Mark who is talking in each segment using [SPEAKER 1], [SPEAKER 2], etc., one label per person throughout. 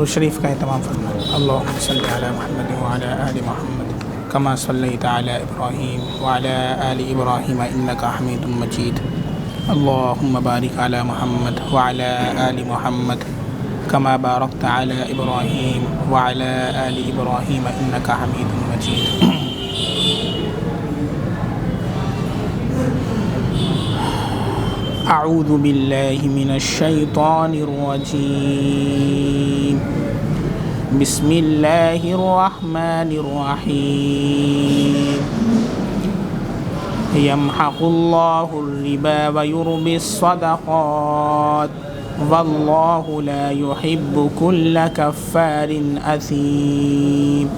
[SPEAKER 1] درود شریف کا اہتمام فرمائیں۔ اللہم صلی علی محمد وعلی آل محمد کما صلیت علی ابراہیم وعلی آل ابراہیم انک حمید مجید۔ اللہم بارک علی محمد وعلی آل محمد کما بارکت علی ابراہیم وعلی آل ابراہیم انک حمید مجید۔ اعوذ باللہ من الشیطان الرجیم، بسم اللہ الرحمن الرحیم۔ یمحق اللہ الربا ویربی الصدقات واللہ لا يحب كل كفار اثیم۔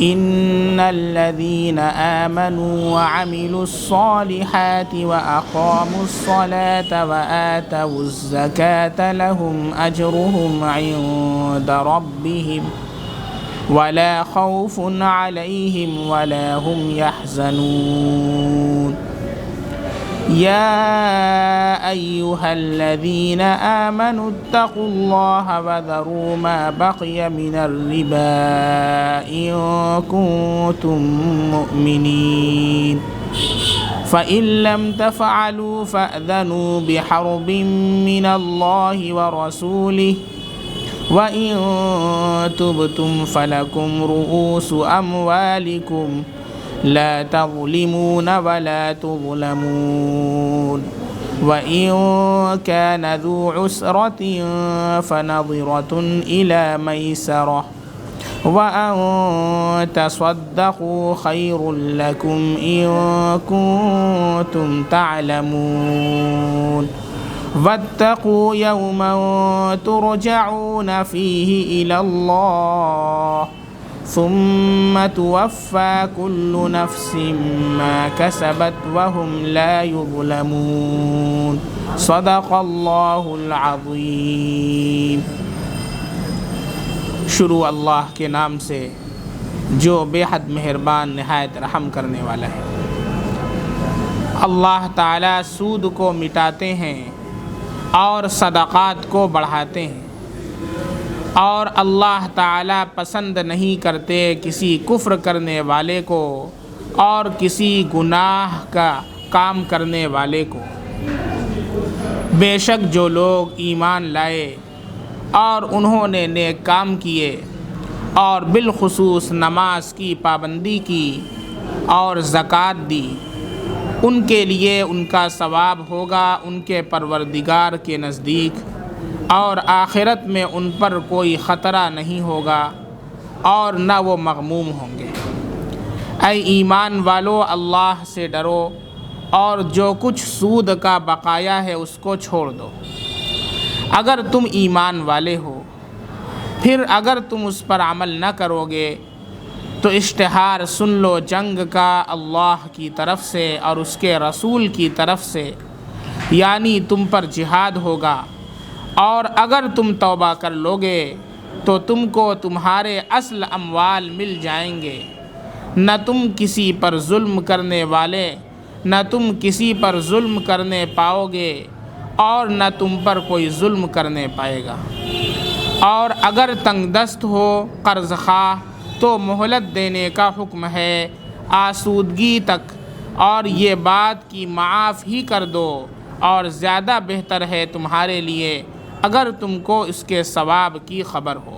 [SPEAKER 1] ان الذين آمنوا وعملوا الصالحات واقاموا الصلاة وآتوا الزكاة لهم اجرهم عند ربهم ولا خوف عليهم ولا هم يحزنون۔ يا أيها الذين آمنوا اتقوا الله وذروا ما بقي من الربا إن كنتم مؤمنين فإن لم تفعلوا فأذنوا بحرب من الله ورسوله وإن تبتم فلكم رؤوس أموالكم لا تظلمون ولا تظلمون وإن كان ذو عسرة فنظرة إلى ميسرة وأن تصدقوا خير لكم إن كنتم تعلمون واتقوا يوما ترجعون فيه إلى الله ثم توفى كل نفس ما كسبت وهم لا يظلمون۔ صدق اللہ العظیم۔ شروع اللہ کے نام سے جو بے حد مہربان نہایت رحم کرنے والا ہے۔ اللہ تعالیٰ سود کو مٹاتے ہیں اور صدقات کو بڑھاتے ہیں، اور اللہ تعالیٰ پسند نہیں کرتے کسی کفر کرنے والے کو اور کسی گناہ کا کام کرنے والے کو۔ بے شک جو لوگ ایمان لائے اور انہوں نے نیک کام کیے اور بالخصوص نماز کی پابندی کی اور زکوٰۃ دی، ان کے لیے ان کا ثواب ہوگا ان کے پروردگار کے نزدیک، اور آخرت میں ان پر کوئی خطرہ نہیں ہوگا اور نہ وہ مغموم ہوں گے۔ اے ایمان والو، اللہ سے ڈرو اور جو کچھ سود کا بقایا ہے اس کو چھوڑ دو۔ اگر تم ایمان والے ہو، پھر اگر تم اس پر عمل نہ کرو گے تو اشتہار سن لو جنگ کا اللہ کی طرف سے اور اس کے رسول کی طرف سے، یعنی تم پر جہاد ہوگا، اور اگر تم توبہ کر لوگے تو تم کو تمہارے اصل اموال مل جائیں گے، نہ تم کسی پر ظلم کرنے والے، نہ تم کسی پر ظلم کرنے پاؤ گے اور نہ تم پر کوئی ظلم کرنے پائے گا۔ اور اگر تنگ دست ہو قرض خواہ تو مہلت دینے کا حکم ہے آسودگی تک، اور یہ بات کہ معاف ہی کر دو، اور زیادہ بہتر ہے تمہارے لیے اگر تم کو اس کے ثواب کی خبر ہو۔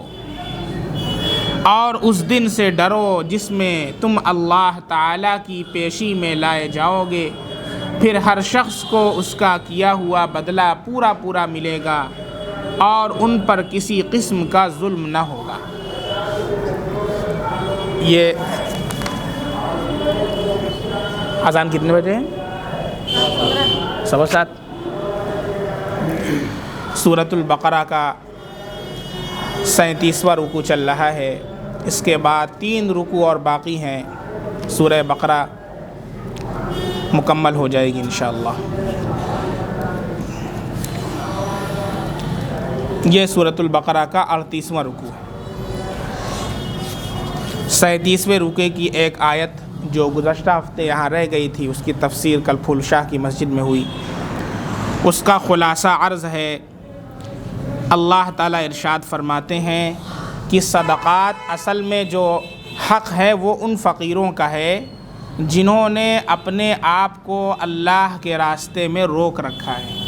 [SPEAKER 1] اور اس دن سے ڈرو جس میں تم اللہ تعالیٰ کی پیشی میں لائے جاؤ گے، پھر ہر شخص کو اس کا کیا ہوا بدلہ پورا پورا ملے گا اور ان پر کسی قسم کا ظلم نہ ہوگا۔ یہ اذان کتنے بجے ہیں؟ 7:15۔ سورۃ البقرہ کا 37واں رکوع چل رہا ہے، اس کے بعد 3 رکوع اور باقی ہیں، سورہ بقرہ مکمل ہو جائے گی انشاءاللہ۔ یہ سورۃ البقرہ کا 38واں رکوع ہے۔ 37ویں رکوع کی ایک آیت جو گزشتہ ہفتے یہاں رہ گئی تھی، اس کی تفسیر کل پھول شاہ کی مسجد میں ہوئی، اس کا خلاصہ عرض ہے اللہ تعالیٰ ارشاد فرماتے ہیں کہ صدقات اصل میں جو حق ہے وہ ان فقیروں کا ہے جنہوں نے اپنے آپ کو اللہ کے راستے میں روک رکھا ہے،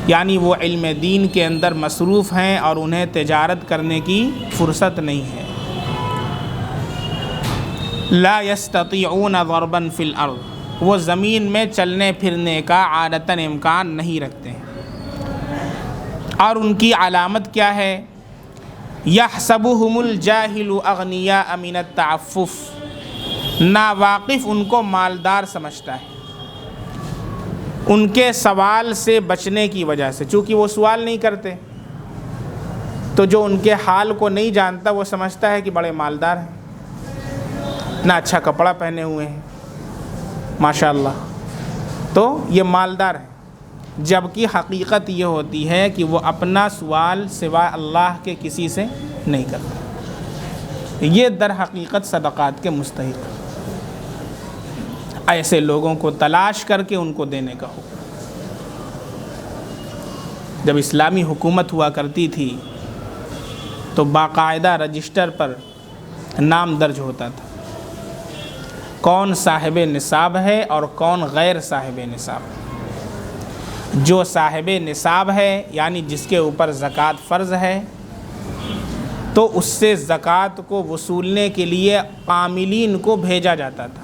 [SPEAKER 1] یعنی وہ علم دین کے اندر مصروف ہیں اور انہیں تجارت کرنے کی فرصت نہیں ہے۔ لا یستطیعون ضربا فی الارض، وہ زمین میں چلنے پھرنے کا عادتاً امکان نہیں رکھتے ہیں۔ اور ان کی علامت کیا ہے؟ یحسبہم الجاہل اغنیاء من التعفف، ناواقف ان کو مالدار سمجھتا ہے ان کے سوال سے بچنے کی وجہ سے، چونکہ وہ سوال نہیں کرتے تو جو ان کے حال کو نہیں جانتا وہ سمجھتا ہے کہ بڑے مالدار ہیں، نہ اچھا کپڑا پہنے ہوئے ہیں ماشاءاللہ، تو یہ مالدار ہیں، جبکہ حقیقت یہ ہوتی ہے کہ وہ اپنا سوال سوائے اللہ کے کسی سے نہیں کرتا۔ یہ در حقیقت صدقات کے مستحق، ایسے لوگوں کو تلاش کر کے ان کو دینے کا حکم۔ جب اسلامی حکومت ہوا کرتی تھی تو باقاعدہ رجسٹر پر نام درج ہوتا تھا، کون صاحب نصاب ہے اور کون غیر صاحب نصاب ہے۔ جو صاحب نصاب ہے یعنی جس کے اوپر زکوٰۃ فرض ہے تو اس سے زکوٰۃ کو وصولنے کے لیے عاملین کو بھیجا جاتا تھا،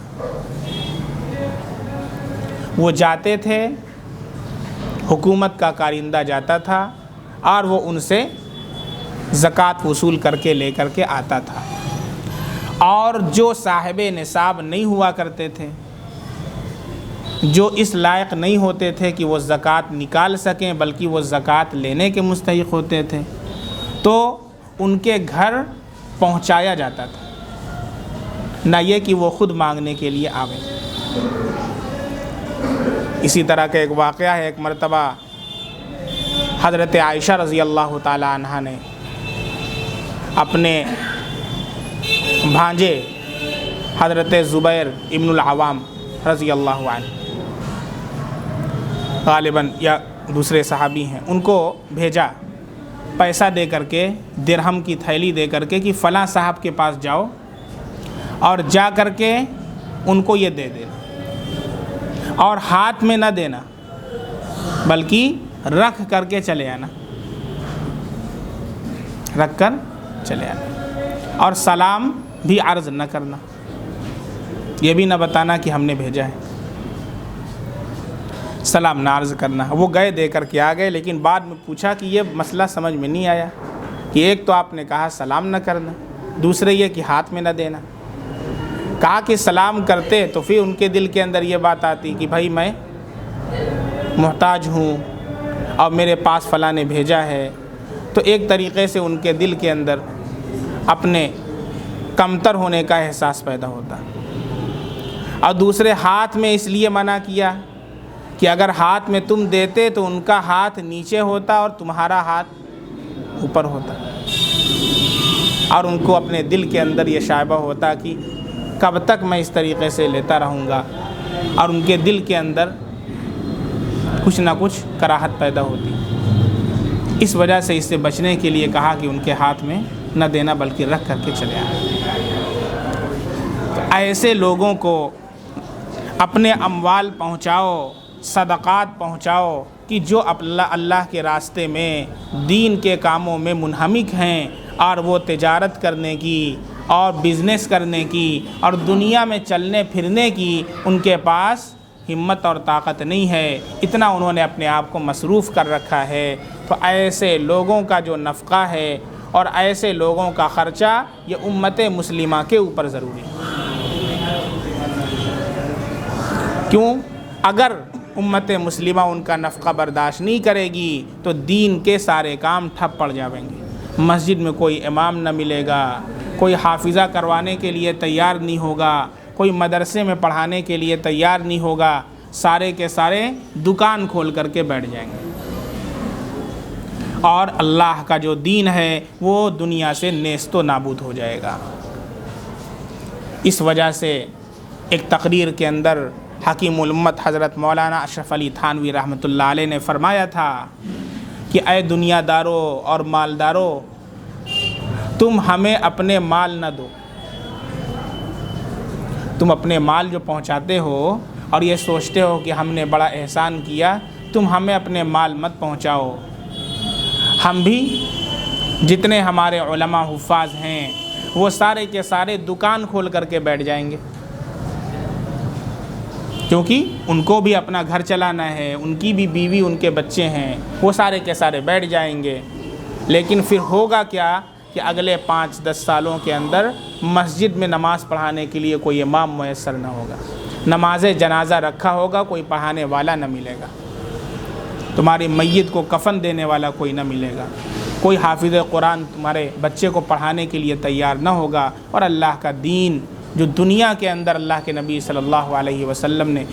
[SPEAKER 1] وہ جاتے تھے، حکومت کا کارندہ جاتا تھا اور وہ ان سے زکوٰۃ وصول کر کے لے کر کے آتا تھا۔ اور جو صاحب نصاب نہیں ہوا کرتے تھے، جو اس لائق نہیں ہوتے تھے کہ وہ زکوٰۃ نکال سکیں بلکہ وہ زکوٰۃ لینے کے مستحق ہوتے تھے، تو ان کے گھر پہنچایا جاتا تھا، نہ یہ کہ وہ خود مانگنے کے لیے آویں۔ اسی طرح کا ایک واقعہ ہے، ایک مرتبہ حضرت عائشہ رضی اللہ تعالی عنہا نے اپنے بھانجے حضرت زبیر ابن العوام رضی اللہ عنہ، غالباً یا دوسرے صحابی ہیں، ان کو بھیجا پیسہ دے کر کے، درہم کی تھیلی دے کر کے کہ فلاں صاحب کے پاس جاؤ اور جا کر کے ان کو یہ دے دینا، اور ہاتھ میں نہ دینا بلکہ رکھ کر کے چلے آنا، رکھ کر چلے آنا، اور سلام بھی عرض نہ کرنا، یہ بھی نہ بتانا کہ ہم نے بھیجا ہے، سلام نہ عرض کرنا۔ وہ گئے، دے کر کے آ گئے، لیکن بعد میں پوچھا کہ یہ مسئلہ سمجھ میں نہیں آیا کہ ایک تو آپ نے کہا سلام نہ کرنا، دوسرے یہ کہ ہاتھ میں نہ دینا۔ کہا کہ سلام کرتے تو پھر ان کے دل کے اندر یہ بات آتی کہ بھائی میں محتاج ہوں اور میرے پاس فلاں نے بھیجا ہے، تو ایک طریقے سے ان کے دل کے اندر اپنے کمتر ہونے کا احساس پیدا ہوتا، اور دوسرے ہاتھ میں اس لیے منع کیا کہ اگر ہاتھ میں تم دیتے تو ان کا ہاتھ نیچے ہوتا اور تمہارا ہاتھ اوپر ہوتا، اور ان کو اپنے دل کے اندر یہ شائبہ ہوتا کہ کب تک میں اس طریقے سے لیتا رہوں گا، اور ان کے دل کے اندر کچھ نہ کچھ کراہت پیدا ہوتی۔ اس وجہ سے اس سے بچنے کے لیے کہا کہ ان کے ہاتھ میں نہ دینا بلکہ رکھ کر کے چلے آئیں۔ تو ایسے لوگوں کو اپنے اموال پہنچاؤ، صدقات پہنچاؤ کہ جو اللہ کے راستے میں دین کے کاموں میں منہمک ہیں، اور وہ تجارت کرنے کی اور بزنس کرنے کی اور دنیا میں چلنے پھرنے کی ان کے پاس ہمت اور طاقت نہیں ہے، اتنا انہوں نے اپنے آپ کو مصروف کر رکھا ہے۔ تو ایسے لوگوں کا جو نفقہ ہے اور ایسے لوگوں کا خرچہ یہ امت مسلمہ کے اوپر ضروری ہے۔ کیوں؟ اگر امت مسلمہ ان کا نفقہ برداشت نہیں کرے گی تو دین کے سارے کام ٹھپ پڑ جائیں گے، مسجد میں کوئی امام نہ ملے گا، کوئی حافظہ کروانے کے لیے تیار نہیں ہوگا، کوئی مدرسے میں پڑھانے کے لیے تیار نہیں ہوگا، سارے کے سارے دکان کھول کر کے بیٹھ جائیں گے، اور اللہ کا جو دین ہے وہ دنیا سے نیست و نابود ہو جائے گا۔ اس وجہ سے ایک تقریر کے اندر حکیم الامت حضرت مولانا اشرف علی تھانوی رحمۃ اللہ علیہ نے فرمایا تھا کہ اے دنیا داروں اور مالداروں، تم ہمیں اپنے مال نہ دو، تم اپنے مال جو پہنچاتے ہو اور یہ سوچتے ہو کہ ہم نے بڑا احسان کیا، تم ہمیں اپنے مال مت پہنچاؤ۔ ہم بھی جتنے ہمارے علماء حفاظ ہیں وہ سارے کے سارے دکان کھول کر کے بیٹھ جائیں گے، کیونکہ ان کو بھی اپنا گھر چلانا ہے، ان کی بھی بیوی ان کے بچے ہیں، وہ سارے کے سارے بیٹھ جائیں گے۔ لیکن پھر ہوگا کیا کہ اگلے 5-10 سالوں کے اندر مسجد میں نماز پڑھانے کے لیے کوئی امام میسر نہ ہوگا، نماز جنازہ رکھا ہوگا، کوئی پڑھانے والا نہ ملے گا، تمہاری میت کو کفن دینے والا کوئی نہ ملے گا، کوئی حافظ قرآن تمہارے بچے کو پڑھانے کے لیے تیار نہ ہوگا، اور اللہ کا دین جو دنیا کے اندر اللہ کے نبی صلی اللہ علیہ وسلم نے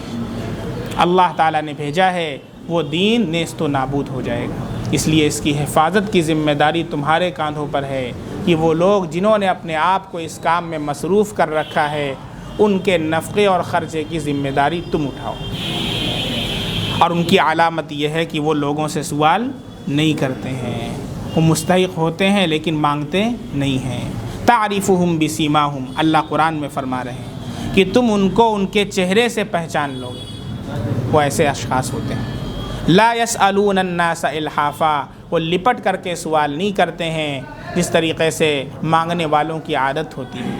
[SPEAKER 1] اللہ تعالیٰ نے بھیجا ہے، وہ دین نیست و نابود ہو جائے گا۔ اس لیے اس کی حفاظت کی ذمہ داری تمہارے کاندھوں پر ہے کہ وہ لوگ جنہوں نے اپنے آپ کو اس کام میں مصروف کر رکھا ہے، ان کے نفقے اور خرچے کی ذمہ داری تم اٹھاؤ۔ اور ان کی علامت یہ ہے کہ وہ لوگوں سے سوال نہیں کرتے ہیں، وہ مستحق ہوتے ہیں لیکن مانگتے نہیں ہیں۔ تعریفہم بسیماہم، اللہ قرآن میں فرما رہے ہیں کہ تم ان کو ان کے چہرے سے پہچان لو گے، وہ ایسے اشخاص ہوتے ہیں۔ لا یسألون الناس الحافا، وہ لپٹ کر کے سوال نہیں کرتے ہیں جس طریقے سے مانگنے والوں کی عادت ہوتی ہے۔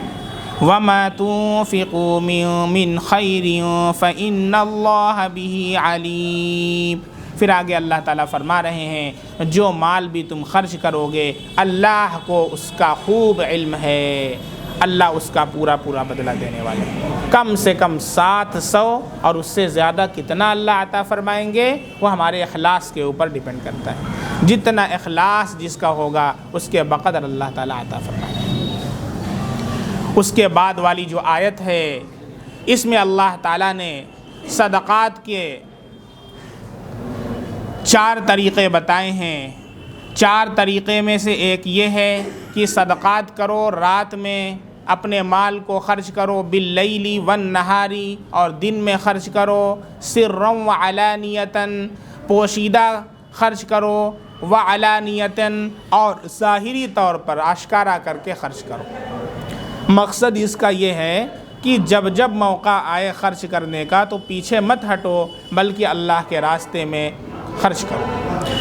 [SPEAKER 1] وَمَا تُنْفِقُوا مِن خَيْرٍ فَإِنَّ اللَّهَ بِهِ عَلِيمٌ۔ پھر آگے اللہ تعالیٰ فرما رہے ہیں جو مال بھی تم خرچ کرو گے اللہ کو اس کا خوب علم ہے، اللہ اس کا پورا پورا بدلہ دینے والے ہیں۔ کم سے کم 700 اور اس سے زیادہ کتنا اللہ عطا فرمائیں گے وہ ہمارے اخلاص کے اوپر ڈیپینڈ کرتا ہے، جتنا اخلاص جس کا ہوگا اس کے بقدر اللہ تعالیٰ عطا فرمائیں گے۔ اس کے بعد والی جو آیت ہے اس میں اللہ تعالیٰ نے صدقات کے 4 طریقے بتائے ہیں۔ 4 طریقے میں سے ایک یہ ہے کہ صدقات کرو، رات میں اپنے مال کو خرچ کرو، باللیل والنہاری، اور دن میں خرچ کرو، سرًا وعلانیۃً، پوشیدہ خرچ کرو، وعلانیۃً، اور ظاہری طور پر آشکارا کر کے خرچ کرو۔ مقصد اس کا یہ ہے کہ جب جب موقع آئے خرچ کرنے کا تو پیچھے مت ہٹو بلکہ اللہ کے راستے میں خرچ کرو۔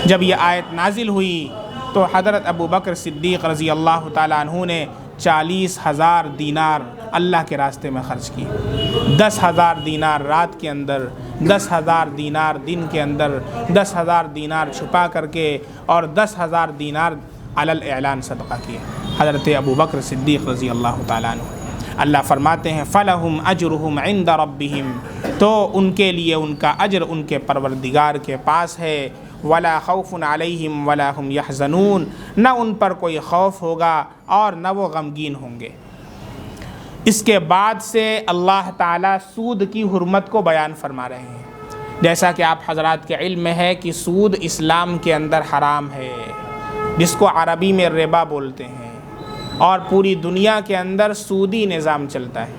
[SPEAKER 1] جب یہ آیت نازل ہوئی تو حضرت ابو بکر صدیق رضی اللہ تعالیٰ عنہ نے 40,000 دینار اللہ کے راستے میں خرچ کیے۔ 10,000 دینار رات کے اندر، 10,000 دینار دن کے اندر، 10,000 دینار چھپا کر کے، اور 10,000 دینار علی الاعلان صدقہ کیے حضرت ابو بکر صدیق رضی اللہ تعالیٰ عنہ۔ اللہ فرماتے ہیں فَلَهُمْ أَجْرُهُمْ عِنْدَ رَبِّهِمْ، تو ان کے لیے ان کا اجر ان کے پروردگار کے پاس ہے۔ وَلَا خَوْفٌ عَلَيْهِمْ وَلَا هُمْ يَحْزَنُونَ، نہ ان پر کوئی خوف ہوگا اور نہ وہ غمگین ہوں گے۔ اس کے بعد سے اللہ تعالیٰ سود کی حرمت کو بیان فرما رہے ہیں۔ جیسا کہ آپ حضرات کے علم میں ہے کہ سود اسلام کے اندر حرام ہے، جس کو عربی میں ربا بولتے ہیں، اور پوری دنیا کے اندر سودی نظام چلتا ہے،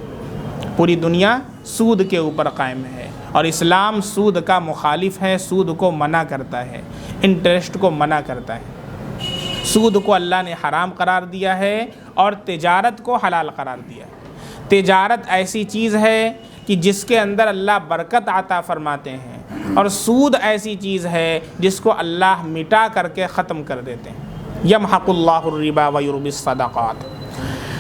[SPEAKER 1] پوری دنیا سود کے اوپر قائم ہے، اور اسلام سود کا مخالف ہے، سود کو منع کرتا ہے، انٹرسٹ کو منع کرتا ہے۔ سود کو اللہ نے حرام قرار دیا ہے اور تجارت کو حلال قرار دیا ہے۔ تجارت ایسی چیز ہے کہ جس کے اندر اللہ برکت عطا فرماتے ہیں، اور سود ایسی چیز ہے جس کو اللہ مٹا کر کے ختم کر دیتے ہیں۔ یمحق اللہ الربا ویربی الصدقات،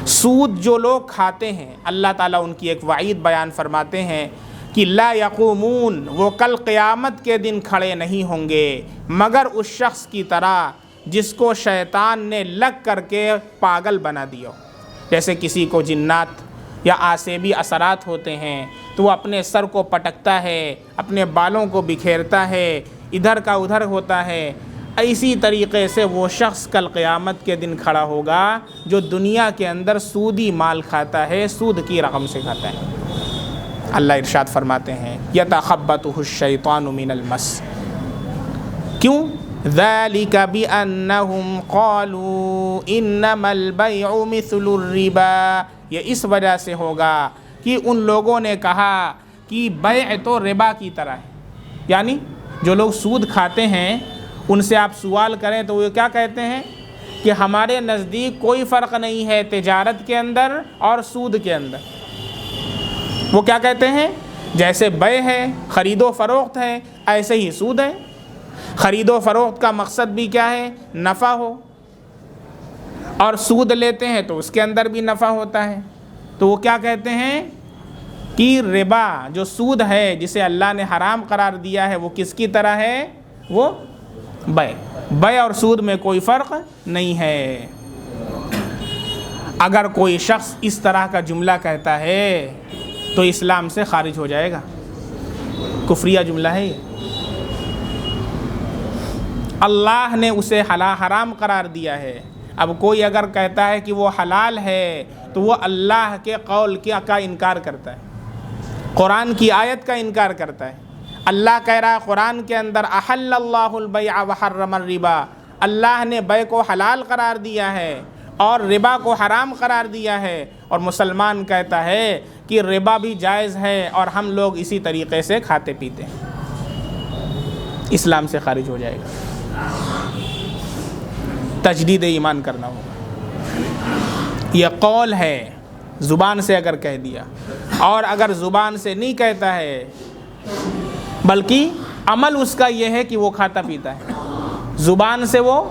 [SPEAKER 1] سود جو لوگ کھاتے ہیں اللہ تعالیٰ ان کی ایک وعید بیان فرماتے ہیں کہ لا یقومون، وہ کل قیامت کے دن کھڑے نہیں ہوں گے مگر اس شخص کی طرح جس کو شیطان نے لگ کر کے پاگل بنا دیا۔ جیسے کسی کو جنات یا آسیبی اثرات ہوتے ہیں تو وہ اپنے سر کو پٹکتا ہے، اپنے بالوں کو بکھیرتا ہے، ادھر کا ادھر ہوتا ہے، اسی طریقے سے وہ شخص کل قیامت کے دن کھڑا ہوگا جو دنیا کے اندر سودی مال کھاتا ہے، سود کی رقم سے کھاتا ہے۔ اللہ ارشاد فرماتے ہیں یتخبطہ الشیطان من المس، کیوں؟ ذالک بأنہم قالوا انما البیع مثل الربا، یہ اس وجہ سے ہوگا کہ ان لوگوں نے کہا کہ بیع تو ربا کی طرح ہے، یعنی جو لوگ سود کھاتے ہیں ان سے آپ سوال کریں تو وہ کیا کہتے ہیں کہ ہمارے نزدیک کوئی فرق نہیں ہے تجارت کے اندر اور سود کے اندر۔ وہ کیا کہتے ہیں؟ جیسے بیع ہے، خرید و فروخت ہے، ایسے ہی سود ہے۔ خرید و فروخت کا مقصد بھی کیا ہے؟ نفع ہو، اور سود لیتے ہیں تو اس کے اندر بھی نفع ہوتا ہے۔ تو وہ کیا کہتے ہیں کہ ربا جو سود ہے جسے اللہ نے حرام قرار دیا ہے وہ کس کی طرح ہے؟ وہ بیع اور سود میں کوئی فرق نہیں ہے۔ اگر کوئی شخص اس طرح کا جملہ کہتا ہے تو اسلام سے خارج ہو جائے گا، کفریہ جملہ ہے یہ۔ اللہ نے اسے حرام قرار دیا ہے، اب کوئی اگر کہتا ہے کہ وہ حلال ہے تو وہ اللہ کے قول کا انکار کرتا ہے، قرآن کی آیت کا انکار کرتا ہے۔ اللہ کہہ رہا ہے قرآن کے اندر احل اللہ البیع وحرم الربا، اللہ نے بیع کو حلال قرار دیا ہے اور ربا کو حرام قرار دیا ہے، اور مسلمان کہتا ہے کہ ربا بھی جائز ہے اور ہم لوگ اسی طریقے سے کھاتے پیتے ہیں، اسلام سے خارج ہو جائے گا، تجدید ایمان کرنا ہوگا۔ یہ قول ہے، زبان سے اگر کہہ دیا، اور اگر زبان سے نہیں کہتا ہے بلکہ عمل اس کا یہ ہے کہ وہ کھاتا پیتا ہے، زبان سے وہ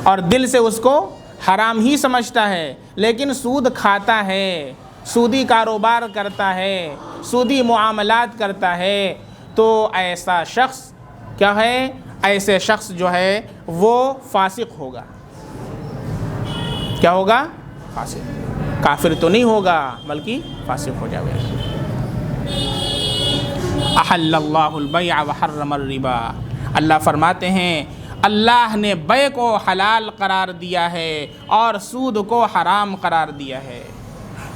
[SPEAKER 1] اور دل سے اس کو حرام ہی سمجھتا ہے، لیکن سود کھاتا ہے، سودی کاروبار کرتا ہے، سودی معاملات کرتا ہے، تو ایسا شخص کیا ہے؟ ایسے شخص جو ہے وہ فاسق ہوگا۔ کیا ہوگا؟ فاسق، کافر تو نہیں ہوگا بلکہ فاسق ہو جائے گا۔ احل اللہ البیع وحرم الربا، اللہ فرماتے ہیں اللہ نے بیع کو حلال قرار دیا ہے اور سود کو حرام قرار دیا ہے۔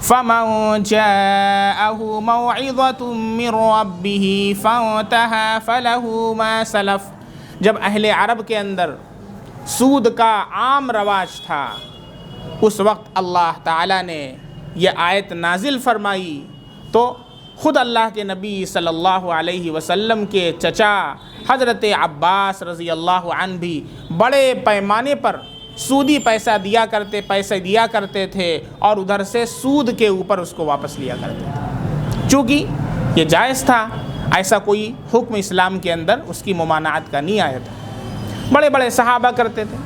[SPEAKER 1] فَمَن جَاءَهُ مَوْعِظَةٌ مِّن رَّبِّهِ فَانتَهَىٰ فَلَهُ مَا سَلَفَ، جب اہل عرب کے اندر سود کا عام رواج تھا اس وقت اللہ تعالیٰ نے یہ آیت نازل فرمائی، تو خود اللہ کے نبی صلی اللہ علیہ وسلم کے چچا حضرت عباس رضی اللہ عنہ بھی بڑے پیمانے پر سودی پیسے دیا کرتے تھے اور ادھر سے سود کے اوپر اس کو واپس لیا کرتے تھے، چونکہ یہ جائز تھا، ایسا کوئی حکم اسلام کے اندر اس کی ممانعت کا نہیں آیا تھا۔ بڑے بڑے صحابہ کرتے تھے،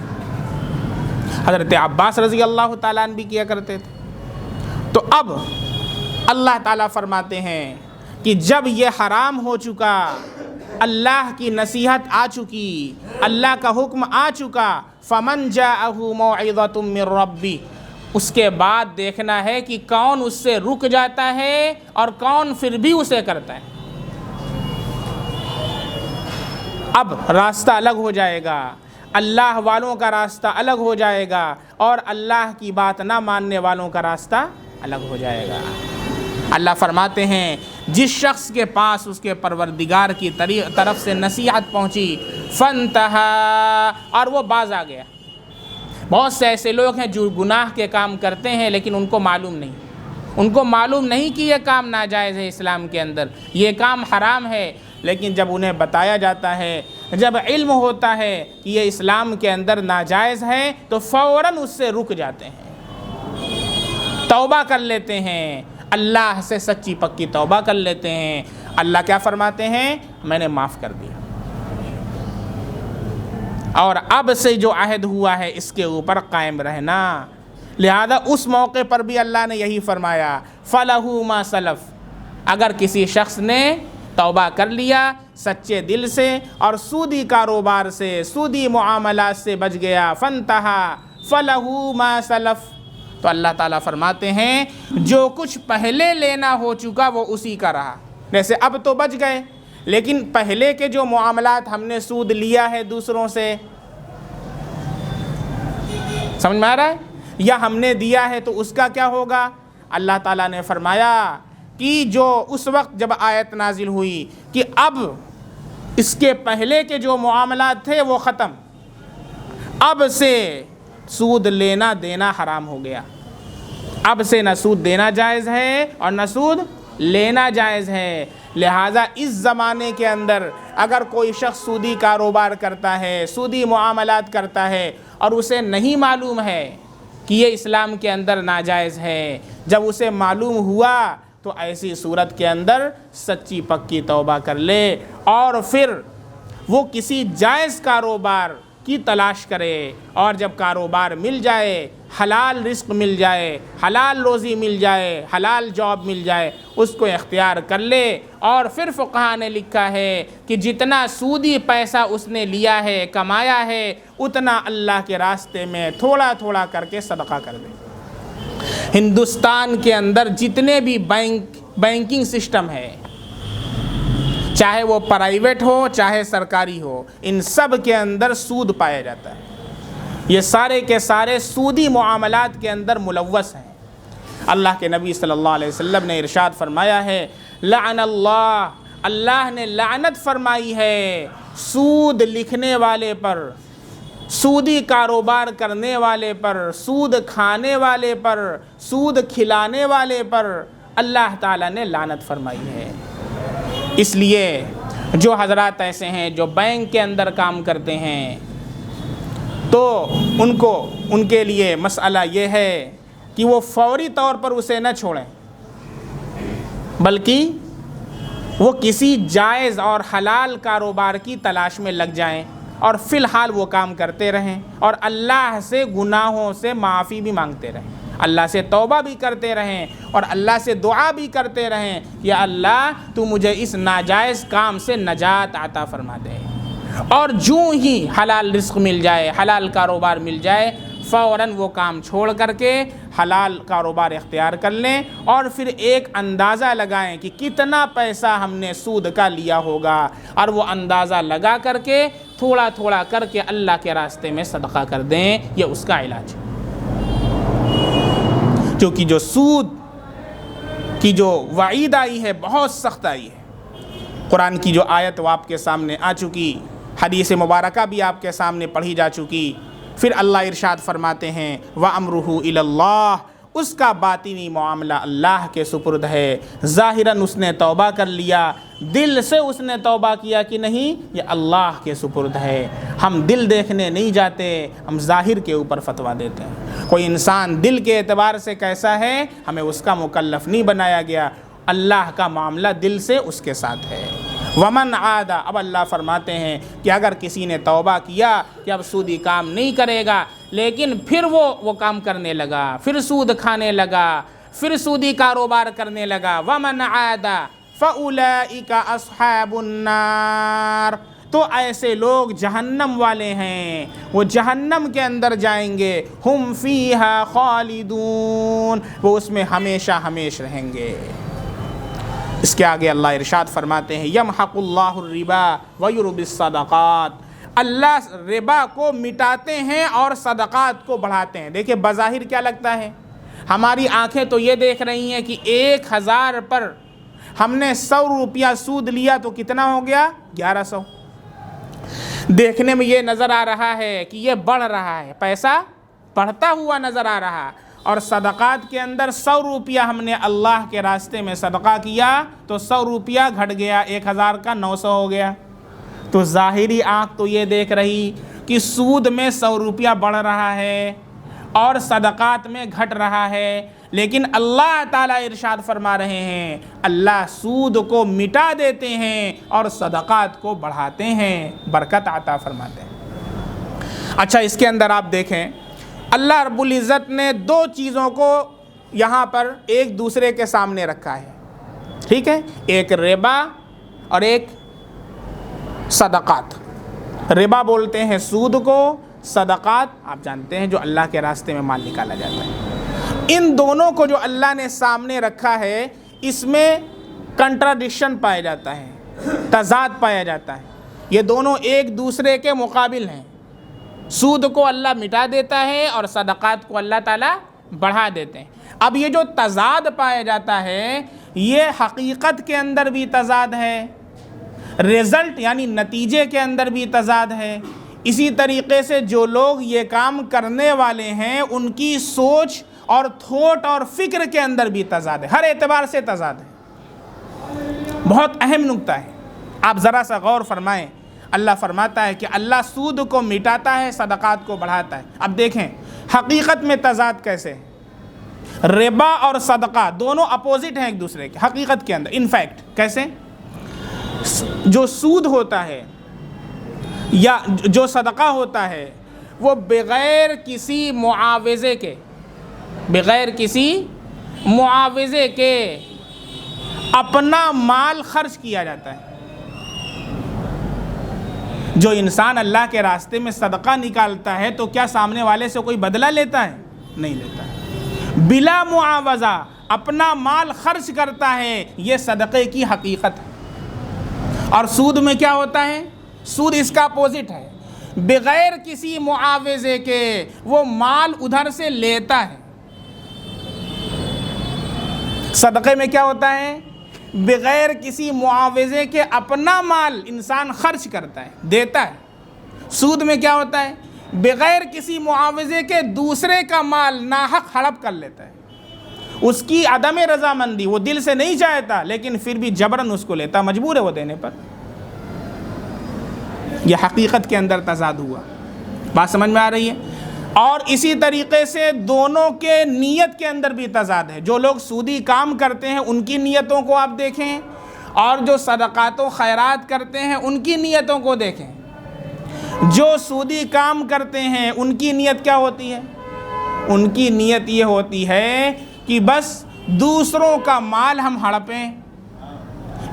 [SPEAKER 1] حضرت عباس رضی اللہ تعالیٰ عنہ بھی کیا کرتے تھے۔ تو اب اللہ تعالیٰ فرماتے ہیں کہ جب یہ حرام ہو چکا، اللہ کی نصیحت آ چکی، اللہ کا حکم آ چکا، فمن جاءہ موعظۃ من ربی، اس کے بعد دیکھنا ہے کہ کون اس سے رک جاتا ہے اور کون پھر بھی اسے کرتا ہے۔ اب راستہ الگ ہو جائے گا، اللہ والوں کا راستہ الگ ہو جائے گا اور اللہ کی بات نہ ماننے والوں کا راستہ الگ ہو جائے گا۔ اللہ فرماتے ہیں جس شخص کے پاس اس کے پروردگار کی طرف سے نصیحت پہنچی، فانتہا، اور وہ باز آ گیا۔ بہت سے ایسے لوگ ہیں جو گناہ کے کام کرتے ہیں لیکن ان کو معلوم نہیں کہ یہ کام ناجائز ہے، اسلام کے اندر یہ کام حرام ہے، لیکن جب انہیں بتایا جاتا ہے، جب علم ہوتا ہے کہ یہ اسلام کے اندر ناجائز ہے، تو فوراً اس سے رک جاتے ہیں، توبہ کر لیتے ہیں، اللہ سے سچی پکی توبہ کر لیتے ہیں۔ اللہ کیا فرماتے ہیں؟ میں نے معاف کر دیا، اور اب سے جو عہد ہوا ہے اس کے اوپر قائم رہنا۔ لہذا اس موقع پر بھی اللہ نے یہی فرمایا، فَلَهُ مَا سَلَفَ، اگر کسی شخص نے توبہ کر لیا سچے دل سے اور سودی کاروبار سے، سودی معاملات سے بچ گیا، فَانْتَهَا فَلَهُ مَا سَلَفَ، تو اللہ تعالیٰ فرماتے ہیں جو کچھ پہلے لینا ہو چکا وہ اسی کا رہا۔ جیسے اب تو بچ گئے، لیکن پہلے کے جو معاملات ہم نے سود لیا ہے دوسروں سے، سمجھ میں آ رہا ہے، یا ہم نے دیا ہے تو اس کا کیا ہوگا؟ اللہ تعالیٰ نے فرمایا کہ جو اس وقت جب آیت نازل ہوئی کہ اب اس کے پہلے کے جو معاملات تھے وہ ختم، اب سے سود لینا دینا حرام ہو گیا، اب سے نہ سود دینا جائز ہے اور نہ سود لینا جائز ہے۔ لہٰذا اس زمانے کے اندر اگر کوئی شخص سودی کاروبار کرتا ہے، سودی معاملات کرتا ہے اور اسے نہیں معلوم ہے کہ یہ اسلام کے اندر ناجائز ہے، جب اسے معلوم ہوا تو ایسی صورت کے اندر سچی پکی توبہ کر لے اور پھر وہ کسی جائز کاروبار کی تلاش کرے، اور جب کاروبار مل جائے، حلال رزق مل جائے، حلال روزی مل جائے، حلال جاب مل جائے، اس کو اختیار کر لے۔ اور پھر فقہا نے لکھا ہے کہ جتنا سودی پیسہ اس نے لیا ہے، کمایا ہے، اتنا اللہ کے راستے میں تھوڑا تھوڑا کر کے صدقہ کر دے۔ ہندوستان کے اندر جتنے بھی بینکنگ سسٹم ہے، چاہے وہ پرائیویٹ ہو چاہے سرکاری ہو، ان سب کے اندر سود پایا جاتا ہے۔ یہ سارے کے سارے سودی معاملات کے اندر ملوث ہیں۔ اللہ کے نبی صلی اللہ علیہ وسلم نے ارشاد فرمایا ہے، لعن اللہ، اللہ نے لعنت فرمائی ہے سود لکھنے والے پر، سودی کاروبار کرنے والے پر، سود کھانے والے پر، سود کھلانے والے پر اللہ تعالیٰ نے لعنت فرمائی ہے۔ اس لیے جو حضرات ایسے ہیں جو بینک کے اندر کام کرتے ہیں، تو ان کے لیے مسئلہ یہ ہے کہ وہ فوری طور پر اسے نہ چھوڑیں، بلکہ وہ کسی جائز اور حلال کاروبار کی تلاش میں لگ جائیں اور فی الحال وہ کام کرتے رہیں اور اللہ سے گناہوں سے معافی بھی مانگتے رہیں، اللہ سے توبہ بھی کرتے رہیں اور اللہ سے دعا بھی کرتے رہیں، یا اللہ تو مجھے اس ناجائز کام سے نجات عطا فرما دے۔ اور جو ہی حلال رزق مل جائے، حلال کاروبار مل جائے، فوراً وہ کام چھوڑ کر کے حلال کاروبار اختیار کر لیں اور پھر ایک اندازہ لگائیں کہ کتنا پیسہ ہم نے سود کا لیا ہوگا، اور وہ اندازہ لگا کر کے تھوڑا تھوڑا کر کے اللہ کے راستے میں صدقہ کر دیں، یہ اس کا علاج ہے۔ کیونکہ جو سود کی جو وعید آئی ہے بہت سخت آئی ہے۔ قرآن کی جو آیت وہ آپ کے سامنے آ چکی، حدیث مبارکہ بھی آپ کے سامنے پڑھی جا چکی۔ پھر اللہ ارشاد فرماتے ہیں وَأَمْرُهُ إِلَى اللَّهِ، اس کا باطنی معاملہ اللہ کے سپرد ہے۔ ظاہراً اس نے توبہ کر لیا، دل سے اس نے توبہ کیا کہ نہیں، یہ اللہ کے سپرد ہے۔ ہم دل دیکھنے نہیں جاتے، ہم ظاہر کے اوپر فتویٰ دیتے ہیں۔ کوئی انسان دل کے اعتبار سے کیسا ہے ہمیں اس کا مکلف نہیں بنایا گیا، اللہ کا معاملہ دل سے اس کے ساتھ ہے۔ ومن عاد، اب اللہ فرماتے ہیں کہ اگر کسی نے توبہ کیا کہ اب سودی کام نہیں کرے گا، لیکن پھر وہ کام کرنے لگا، پھر سود کھانے لگا، پھر سودی کاروبار کرنے لگا، ومن عاد فاولئک اصحاب النار، تو ایسے لوگ جہنم والے ہیں، وہ جہنم کے اندر جائیں گے، ہم فیہا خالدون، وہ اس میں ہمیشہ ہمیشہ رہیں گے۔ اس کے آگے اللہ ارشاد فرماتے ہیں یمحق اللہ الربا ویربی الصدقات، اللہ ربا کو مٹاتے ہیں اور صدقات کو بڑھاتے ہیں۔ دیکھیں بظاہر کیا لگتا ہے، ہماری آنکھیں تو یہ دیکھ رہی ہیں کہ 1000 پر ہم نے 100 روپیہ سود لیا تو کتنا ہو گیا، 1100۔ دیکھنے میں یہ نظر آ رہا ہے کہ یہ بڑھ رہا ہے، پیسہ بڑھتا ہوا نظر آ رہا، اور صدقات کے اندر 100 روپیہ ہم نے اللہ کے راستے میں صدقہ کیا تو 100 روپیہ گھٹ گیا، 1000 کا 900 ہو گیا۔ تو ظاہری آنکھ تو یہ دیکھ رہی کہ سود میں 100 روپیہ بڑھ رہا ہے اور صدقات میں گھٹ رہا ہے، لیکن اللہ تعالیٰ ارشاد فرما رہے ہیں اللہ سود کو مٹا دیتے ہیں اور صدقات کو بڑھاتے ہیں، برکت عطا فرماتے ہیں۔ اچھا، اس کے اندر آپ دیکھیں اللہ رب العزت نے 2 چیزوں کو یہاں پر ایک دوسرے کے سامنے رکھا ہے، ٹھیک ہے، ایک ربا اور ایک صدقات۔ ربا بولتے ہیں سود کو، صدقات آپ جانتے ہیں جو اللہ کے راستے میں مال نکالا جاتا ہے۔ ان دونوں کو جو اللہ نے سامنے رکھا ہے، اس میں کنٹراڈکشن پایا جاتا ہے، تضاد پایا جاتا ہے، یہ دونوں ایک دوسرے کے مقابل ہیں۔ سود کو اللہ مٹا دیتا ہے اور صدقات کو اللہ تعالیٰ بڑھا دیتے ہیں۔ اب یہ جو تضاد پایا جاتا ہے یہ حقیقت کے اندر بھی تضاد ہے، رزلٹ یعنی نتیجے کے اندر بھی تضاد ہے۔ اسی طریقے سے جو لوگ یہ کام کرنے والے ہیں ان کی سوچ اور تھوٹ اور فکر کے اندر بھی تضاد ہے، ہر اعتبار سے تضاد ہے۔ بہت اہم نکتہ ہے، آپ ذرا سا غور فرمائیں۔ اللہ فرماتا ہے کہ اللہ سود کو مٹاتا ہے، صدقات کو بڑھاتا ہے۔ اب دیکھیں حقیقت میں تضاد کیسے ہے، ربا اور صدقہ دونوں اپوزٹ ہیں ایک دوسرے کے حقیقت کے اندر۔ انفیکٹ کیسے؟ جو سود ہوتا ہے یا جو صدقہ ہوتا ہے وہ بغیر کسی معاوضے کے اپنا مال خرچ کیا جاتا ہے۔ جو انسان اللہ کے راستے میں صدقہ نکالتا ہے تو کیا سامنے والے سے کوئی بدلہ لیتا ہے؟ نہیں لیتا ہے، بلا معاوضہ اپنا مال خرچ کرتا ہے، یہ صدقے کی حقیقت ہے۔ اور سود میں کیا ہوتا ہے؟ سود اس کا اپوزٹ ہے، بغیر کسی معاوضے کے وہ مال ادھر سے لیتا ہے۔ صدقے میں کیا ہوتا ہے؟ بغیر کسی معاوضے کے اپنا مال انسان خرچ کرتا ہے، دیتا ہے۔ سود میں کیا ہوتا ہے؟ بغیر کسی معاوضے کے دوسرے کا مال ناحق ہڑپ کر لیتا ہے، اس کی عدم رضامندی، وہ دل سے نہیں چاہتا لیکن پھر بھی جبراً اس کو لیتا، مجبور ہے وہ دینے پر۔ یہ حقیقت کے اندر تضاد ہوا، بات سمجھ میں آ رہی ہے؟ اور اسی طریقے سے دونوں کے نیت کے اندر بھی تضاد ہے۔ جو لوگ سودی کام کرتے ہیں ان کی نیتوں کو آپ دیکھیں، اور جو صدقات و خیرات کرتے ہیں ان کی نیتوں کو دیکھیں۔ جو سودی کام کرتے ہیں ان کی نیت کیا ہوتی ہے؟ ان کی نیت یہ ہوتی ہے کہ بس دوسروں کا مال ہم ہڑپیں،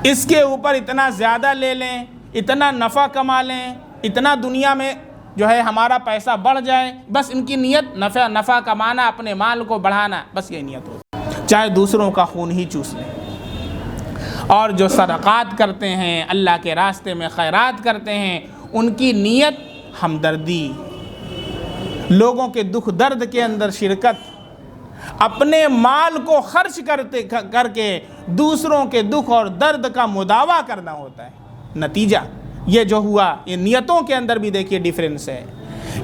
[SPEAKER 1] اس کے اوپر اتنا زیادہ لے لیں، اتنا نفع کما لیں، اتنا دنیا میں جو ہے ہمارا پیسہ بڑھ جائے، بس ان کی نیت نفع کمانا، اپنے مال کو بڑھانا، بس یہ نیت ہوتی ہے، چاہے دوسروں کا خون ہی چوس لیں۔ اور جو صدقات کرتے ہیں، اللہ کے راستے میں خیرات کرتے ہیں، ان کی نیت ہمدردی، لوگوں کے دکھ درد کے اندر شرکت، اپنے مال کو خرچ کر کے دوسروں کے دکھ اور درد کا مداوع کرنا ہوتا ہے۔ نتیجہ یہ جو ہوا، یہ نیتوں کے اندر بھی دیکھیے ڈیفرنس ہے،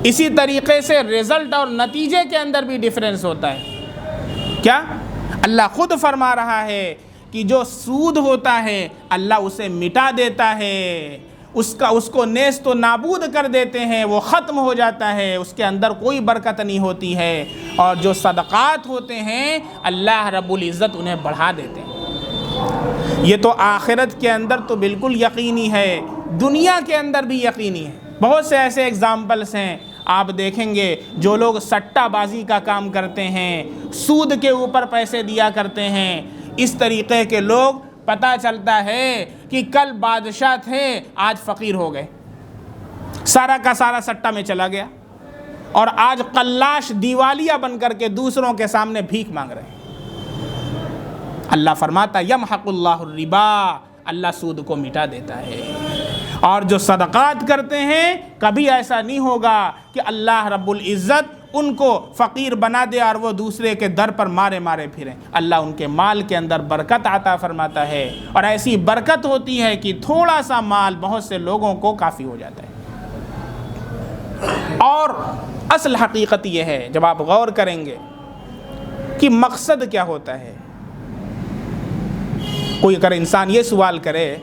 [SPEAKER 1] اسی طریقے سے رزلٹ اور نتیجے کے اندر بھی ڈیفرنس ہوتا ہے۔ کیا؟ اللہ خود فرما رہا ہے کہ جو سود ہوتا ہے اللہ اسے مٹا دیتا ہے، اس کو نیست و نابود کر دیتے ہیں، وہ ختم ہو جاتا ہے، اس کے اندر کوئی برکت نہیں ہوتی ہے۔ اور جو صدقات ہوتے ہیں اللہ رب العزت انہیں بڑھا دیتے ہیں۔ یہ تو آخرت کے اندر تو بالکل یقینی ہے، دنیا کے اندر بھی یقینی ہے۔ بہت سے ایسے اگزامپلس ہیں، آپ دیکھیں گے جو لوگ سٹہ بازی کا کام کرتے ہیں، سود کے اوپر پیسے دیا کرتے ہیں، اس طریقے کے لوگ پتہ چلتا ہے کہ کل بادشاہ تھے آج فقیر ہو گئے، سارا کا سارا سٹہ میں چلا گیا، اور آج قلاش دیوالیہ بن کر کے دوسروں کے سامنے بھیک مانگ رہے ہیں۔ اللہ فرماتا یمحق اللہ الربا، اللہ سود کو مٹا دیتا ہے۔ اور جو صدقات کرتے ہیں کبھی ایسا نہیں ہوگا کہ اللہ رب العزت ان کو فقیر بنا دے اور وہ دوسرے کے در پر مارے پھریں۔ اللہ ان کے مال کے اندر برکت عطا فرماتا ہے، اور ایسی برکت ہوتی ہے کہ تھوڑا سا مال بہت سے لوگوں کو کافی ہو جاتا ہے۔ اور اصل حقیقت یہ ہے، جب آپ غور کریں گے کہ مقصد کیا ہوتا ہے، کوئی اگر انسان یہ سوال کرے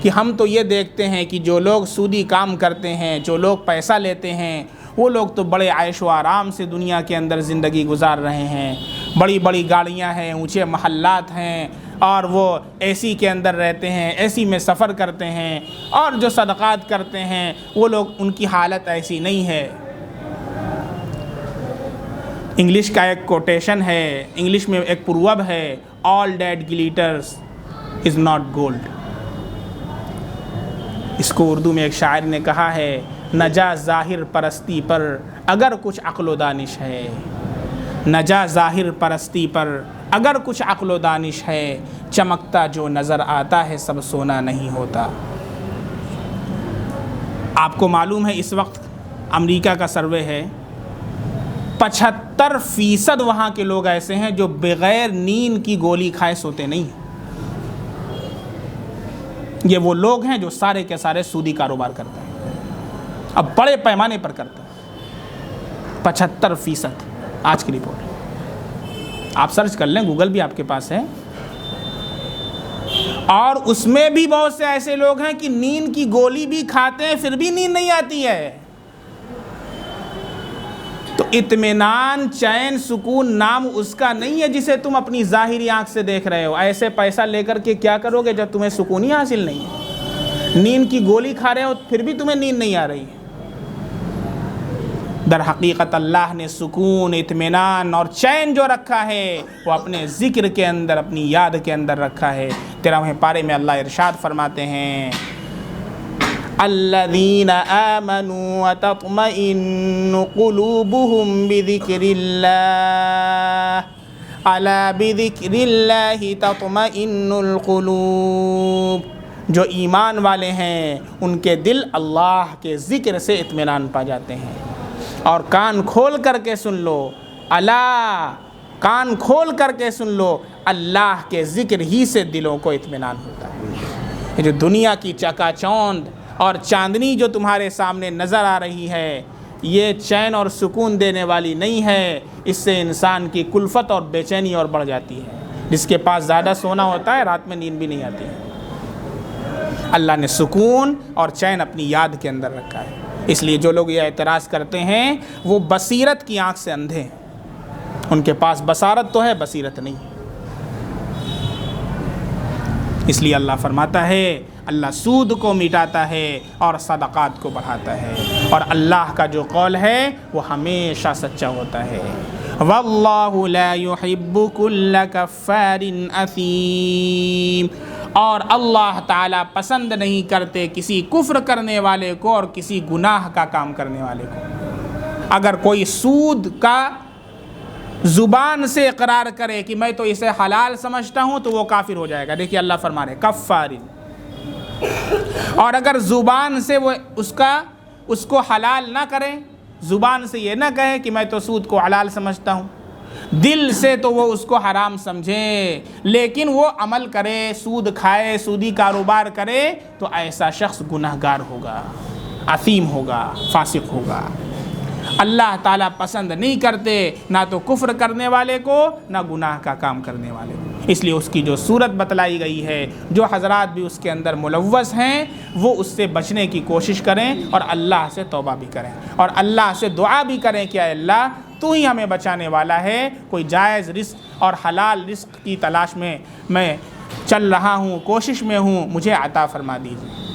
[SPEAKER 1] کہ ہم تو یہ دیکھتے ہیں کہ جو لوگ سودی کام کرتے ہیں، جو لوگ پیسہ لیتے ہیں، وہ لوگ تو بڑے عیش و آرام سے دنیا کے اندر زندگی گزار رہے ہیں، بڑی بڑی گاڑیاں ہیں، اونچے محلات ہیں، اور وہ اے سی کے اندر رہتے ہیں، اے سی میں سفر کرتے ہیں، اور جو صدقات کرتے ہیں وہ لوگ، ان کی حالت ایسی نہیں ہے۔ انگلش کا ایک کوٹیشن ہے، انگلش میں ایک پروورب ہے، all that glitters is not gold۔ اس کو اردو میں ایک شاعر نے کہا ہے، نہ جا ظاہر پرستی پر اگر کچھ عقل و دانش ہے، نہ جا ظاہر پرستی پر اگر کچھ عقل و دانش ہے، چمکتا جو نظر آتا ہے سب سونا نہیں ہوتا۔ آپ کو معلوم ہے اس وقت امریکہ کا سروے ہے، 75% وہاں کے لوگ ایسے ہیں جو بغیر نیند کی گولی کھائے سوتے نہیں ہیں۔ یہ وہ لوگ ہیں جو سارے کے سارے سودی کاروبار کرتے ہیں، اب بڑے پیمانے پر کرتے ہیں، 75%۔ آج کی رپورٹ آپ سرچ کر لیں، گوگل بھی آپ کے پاس ہے، اور اس میں بھی بہت سے ایسے لوگ ہیں کہ نیند کی گولی بھی کھاتے ہیں پھر بھی نیند نہیں آتی ہے۔ تو اطمینان، چین، سکون نام اس کا نہیں ہے جسے تم اپنی ظاہری آنکھ سے دیکھ رہے ہو۔ ایسے پیسہ لے کر کے کیا کرو گے جب تمہیں سکون ہی حاصل نہیں ہے؟ نیند کی گولی کھا رہے ہو پھر بھی تمہیں نیند نہیں آ رہی ہے۔ در حقیقت اللہ نے سکون، اطمینان اور چین جو رکھا ہے وہ اپنے ذکر کے اندر، اپنی یاد کے اندر رکھا ہے۔ 13ویں پارے میں اللہ ارشاد فرماتے ہیں الذین آمنوا وتطمئن قلوبهم بذکر اللہ الا بذکر اللہ تطمئن القلوب۔ جو ایمان والے ہیں ان کے دل اللہ کے ذکر سے اطمینان پا جاتے ہیں۔ اور کان کھول کر کے سن لو، اللہ، کان کھول کر کے سن لو، اللہ کے ذکر ہی سے دلوں کو اطمینان ہوتا ہے۔ یہ جو دنیا کی چکا چوند اور چاندنی جو تمہارے سامنے نظر آ رہی ہے، یہ چین اور سکون دینے والی نہیں ہے۔ اس سے انسان کی کلفت اور بے چینی اور بڑھ جاتی ہے۔ جس کے پاس زیادہ سونا ہوتا ہے رات میں نیند بھی نہیں آتی ہے۔ اللہ نے سکون اور چین اپنی یاد کے اندر رکھا ہے۔ اس لیے جو لوگ یہ اعتراض کرتے ہیں وہ بصیرت کی آنکھ سے اندھے ہیں۔ ان کے پاس بصارت تو ہے، بصیرت نہیں۔ اس لیے اللہ فرماتا ہے اللہ سود کو مٹاتا ہے اور صدقات کو بڑھاتا ہے، اور اللہ کا جو قول ہے وہ ہمیشہ سچا ہوتا ہے۔ واللہ لا يحب كل كفار اثیم، اور اللہ تعالیٰ پسند نہیں کرتے کسی کفر کرنے والے کو اور کسی گناہ کا کام کرنے والے کو۔ اگر کوئی سود کا زبان سے اقرار کرے کہ میں تو اسے حلال سمجھتا ہوں تو وہ کافر ہو جائے گا۔ دیکھیے اللہ فرما رہے کفار، اور اگر زبان سے وہ اس کو حلال نہ کرے، زبان سے یہ نہ کہے کہ میں تو سود کو حلال سمجھتا ہوں، دل سے تو وہ اس کو حرام سمجھے لیکن وہ عمل کرے، سود کھائے، سودی کاروبار کرے، تو ایسا شخص گنہگار ہوگا، اثیم ہوگا، فاسق ہوگا۔ اللہ تعالیٰ پسند نہیں کرتے نہ تو کفر کرنے والے کو نہ گناہ کا کام کرنے والے کو۔ اس لیے اس کی جو صورت بتلائی گئی ہے، جو حضرات بھی اس کے اندر ملوث ہیں وہ اس سے بچنے کی کوشش کریں اور اللہ سے توبہ بھی کریں اور اللہ سے دعا بھی کریں کہ اے اللہ تو ہی ہمیں بچانے والا ہے۔ کوئی جائز رزق اور حلال رزق کی تلاش میں میں چل رہا ہوں، کوشش میں ہوں، مجھے عطا فرما دیجیے۔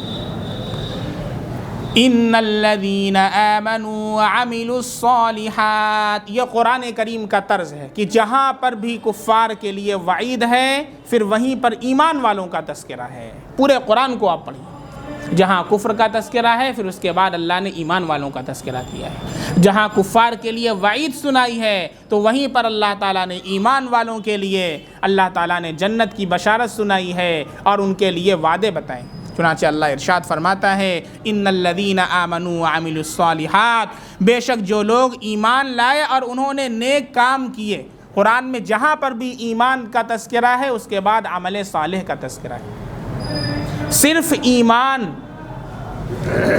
[SPEAKER 1] ان الذین آمنوا وعملوا الصالحات، یہ قرآن کریم کا طرز ہے کہ جہاں پر بھی کفار کے لیے وعید ہے پھر وہیں پر ایمان والوں کا تذکرہ ہے۔ پورے قرآن کو آپ پڑھیں، جہاں کفر کا تذکرہ ہے پھر اس کے بعد اللہ نے ایمان والوں کا تذکرہ کیا ہے۔ جہاں کفار کے لیے وعید سنائی ہے تو وہیں پر اللہ تعالیٰ نے ایمان والوں کے لیے اللہ تعالیٰ نے جنت کی بشارت سنائی ہے اور ان کے لیے وعدے بتائیں۔ چنانچہ اللہ ارشاد فرماتا ہے ان الذین آمنوا وعملوا الصالحات، بے شک جو لوگ ایمان لائے اور انہوں نے نیک کام کیے۔ قرآن میں جہاں پر بھی ایمان کا تذکرہ ہے اس کے بعد عمل صالح کا تذکرہ ہے۔ صرف ایمان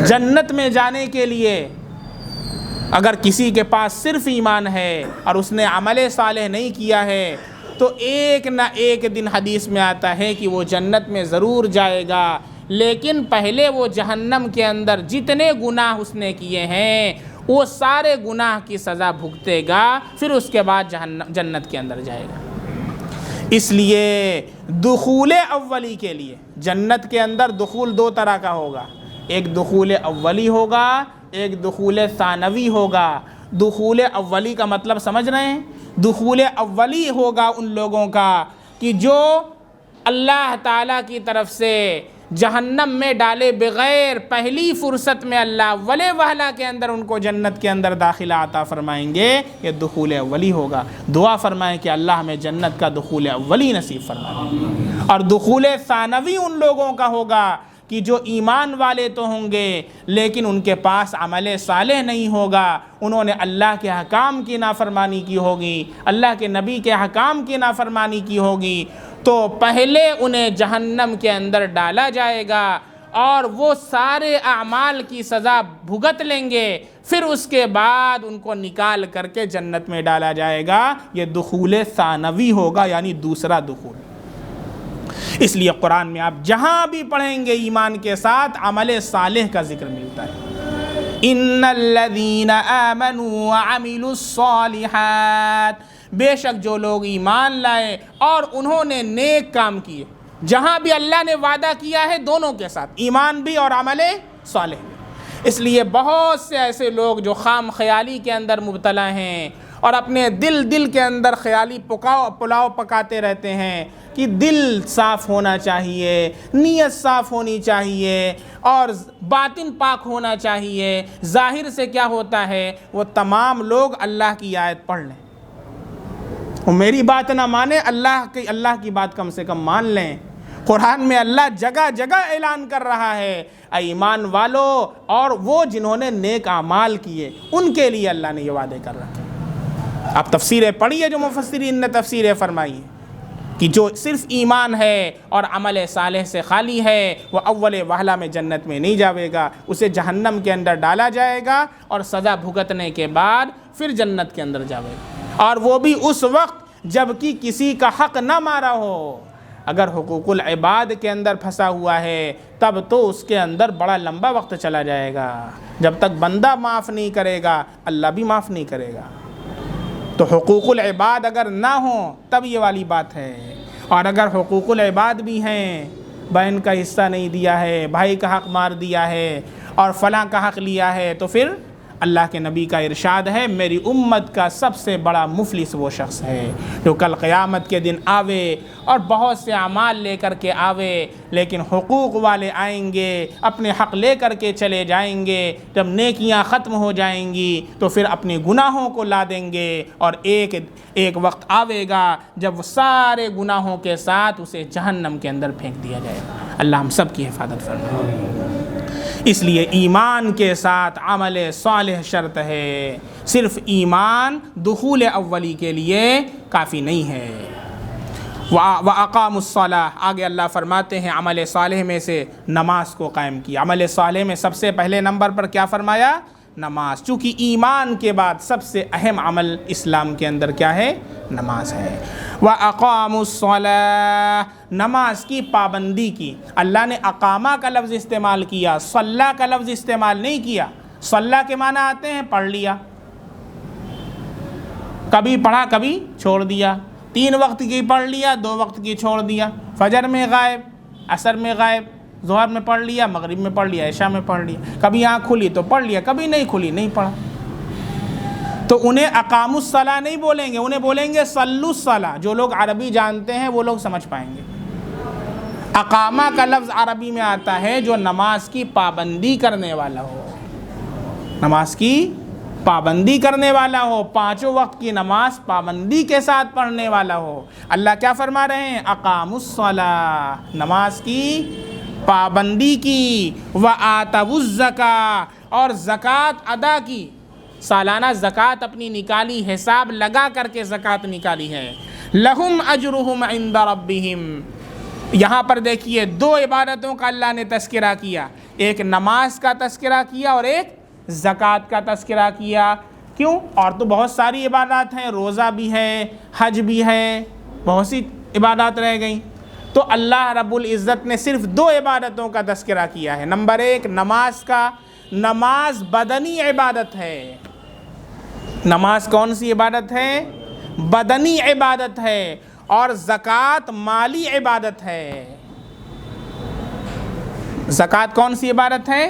[SPEAKER 1] جنت میں جانے کے لیے اگر کسی کے پاس صرف ایمان ہے اور اس نے عمل صالح نہیں کیا ہے تو ایک نہ ایک دن حدیث میں آتا ہے کہ وہ جنت میں ضرور جائے گا، لیکن پہلے وہ جہنم کے اندر جتنے گناہ اس نے کیے ہیں وہ سارے گناہ کی سزا بھگتے گا، پھر اس کے بعد جنت کے اندر جائے گا۔ اس لیے دخول اولی کے لیے جنت کے اندر دخول دو طرح کا ہوگا، ایک دخول اولی ہوگا، ایک دخول ثانوی ہوگا۔ دخول اولی کا مطلب سمجھ رہے ہیں؟ دخول اولی ہوگا ان لوگوں کا کہ جو اللہ تعالیٰ کی طرف سے جہنم میں ڈالے بغیر پہلی فرصت میں اللہ اولے وہلا کے اندر ان کو جنت کے اندر داخلہ عطا فرمائیں گے، یہ دخول اولی ہوگا۔ دعا فرمائیں کہ اللہ ہمیں جنت کا دخول اولی نصیب فرمائے۔ اور دخول ثانوی ان لوگوں کا ہوگا کہ جو ایمان والے تو ہوں گے لیکن ان کے پاس عمل صالح نہیں ہوگا، انہوں نے اللہ کے حکام کی نافرمانی کی ہوگی، اللہ کے نبی کے حکام کی نافرمانی کی ہوگی، تو پہلے انہیں جہنم کے اندر ڈالا جائے گا اور وہ سارے اعمال کی سزا بھگت لیں گے، پھر اس کے بعد ان کو نکال کر کے جنت میں ڈالا جائے گا۔ یہ دخول ثانوی ہوگا، یعنی دوسرا دخول۔ اس لیے قرآن میں آپ جہاں بھی پڑھیں گے ایمان کے ساتھ عمل صالح کا ذکر ملتا ہے۔ ان الذین آمنوا وعملوا الصالحات، بے شک جو لوگ ایمان لائے اور انہوں نے نیک کام کیے، جہاں بھی اللہ نے وعدہ کیا ہے دونوں کے ساتھ، ایمان بھی اور عمل صالح بھی۔ اس لیے بہت سے ایسے لوگ جو خام خیالی کے اندر مبتلا ہیں اور اپنے دل کے اندر خیالی پلاؤ پکاتے رہتے ہیں کہ دل صاف ہونا چاہیے، نیت صاف ہونی چاہیے اور باطن پاک ہونا چاہیے، ظاہر سے کیا ہوتا ہے، وہ تمام لوگ اللہ کی آیت پڑھ لیں، وہ میری بات نہ مانے، اللہ کی بات کم سے کم مان لیں۔ قرآن میں اللہ جگہ جگہ اعلان کر رہا ہے اے ایمان والو، اور وہ جنہوں نے نیک اعمال کیے ان کے لیے اللہ نے یہ وعدے کر رکھے۔ آپ تفسیریں پڑھیے جو مفسرین نے تفسیریں فرمائی ہیں کہ جو صرف ایمان ہے اور عمل صالح سے خالی ہے وہ اول وہلہ میں جنت میں نہیں جاوے گا، اسے جہنم کے اندر ڈالا جائے گا اور سزا بھگتنے کے بعد پھر جنت کے اندر جاوے گا، اور وہ بھی اس وقت جب کہ کسی کا حق نہ مارا ہو۔ اگر حقوق العباد کے اندر پھنسا ہوا ہے تب تو اس کے اندر بڑا لمبا وقت چلا جائے گا، جب تک بندہ معاف نہیں کرے گا اللہ بھی معاف نہیں کرے گا۔ تو حقوق العباد اگر نہ ہوں تب یہ والی بات ہے، اور اگر حقوق العباد بھی ہیں، بہن کا حصہ نہیں دیا ہے، بھائی کا حق مار دیا ہے اور فلاں کا حق لیا ہے، تو پھر اللہ کے نبی کا ارشاد ہے میری امت کا سب سے بڑا مفلس وہ شخص ہے جو کل قیامت کے دن آوے اور بہت سے اعمال لے کر کے آوے، لیکن حقوق والے آئیں گے اپنے حق لے کر کے چلے جائیں گے، جب نیکیاں ختم ہو جائیں گی تو پھر اپنے گناہوں کو لا دیں گے، اور ایک وقت آوے گا جب وہ سارے گناہوں کے ساتھ اسے جہنم کے اندر پھینک دیا جائے گا۔ اللہ ہم سب کی حفاظت فرمائے۔ اس لیے ایمان کے ساتھ عمل صالح شرط ہے، صرف ایمان دخول اولی کے لیے کافی نہیں ہے۔ وَأَقَامُوا الصَّلَاةَ، آگے اللہ فرماتے ہیں عمل صالح میں سے نماز کو قائم کیا۔ عمل صالح میں سب سے پہلے نمبر پر کیا فرمایا؟ نماز، چونکہ ایمان کے بعد سب سے اہم عمل اسلام کے اندر کیا ہے؟ نماز ہے۔ وَأَقَامُوا الصَّلَاةَ، نماز کی پابندی کی۔ اللہ نے اقامہ کا لفظ استعمال کیا، صلی کا لفظ استعمال نہیں کیا۔ صلی کے معنی آتے ہیں پڑھ لیا، کبھی پڑھا کبھی چھوڑ دیا، 3 وقت کی پڑھ لیا 2 وقت کی چھوڑ دیا، فجر میں غائب، عصر میں غائب، ظہر میں پڑھ لیا، مغرب میں پڑھ لیا، عشاء میں پڑھ لیا، کبھی آنکھ کھلی تو پڑھ لیا، کبھی نہیں کھلی نہیں پڑھا۔ تو انہیں اقاموا الصلاۃ نہیں بولیں گے، انہیں بولیں گے صلوا الصلاۃ۔ جو لوگ عربی جانتے ہیں وہ لوگ سمجھ پائیں گے۔ اقامہ کا لفظ عربی میں آتا ہے جو نماز کی پابندی کرنے والا ہو، نماز کی پابندی کرنے والا ہو، 5 وقت کی نماز پابندی کے ساتھ پڑھنے والا ہو۔ اللہ کیا فرما رہے ہیں؟ اقاموا الصلاۃ، نماز کی پابندی کی، وآتوا الزکاۃ، اور زکوٰۃ ادا کی، سالانہ زکوٰۃ اپنی نکالی، حساب لگا کر کے زکوٰۃ نکالی ہے۔ لہم اجرہم عند ربہم، یہاں پر دیکھیے 2 عبادتوں کا اللہ نے تذکرہ کیا، ایک نماز کا تذکرہ کیا اور ایک زکوٰۃ کا تذکرہ کیا۔ کیوں؟ اور تو بہت ساری عبادات ہیں، روزہ بھی ہے، حج بھی ہے، بہت سی عبادات رہ گئیں، تو اللہ رب العزت نے صرف 2 عبادتوں کا تذکرہ کیا ہے۔ نمبر 1 نماز کا، نماز بدنی عبادت ہے۔ نماز کون سی عبادت ہے؟ بدنی عبادت ہے، اور زکوٰۃ مالی عبادت ہے۔ زکوٰۃ کون سی عبادت ہے؟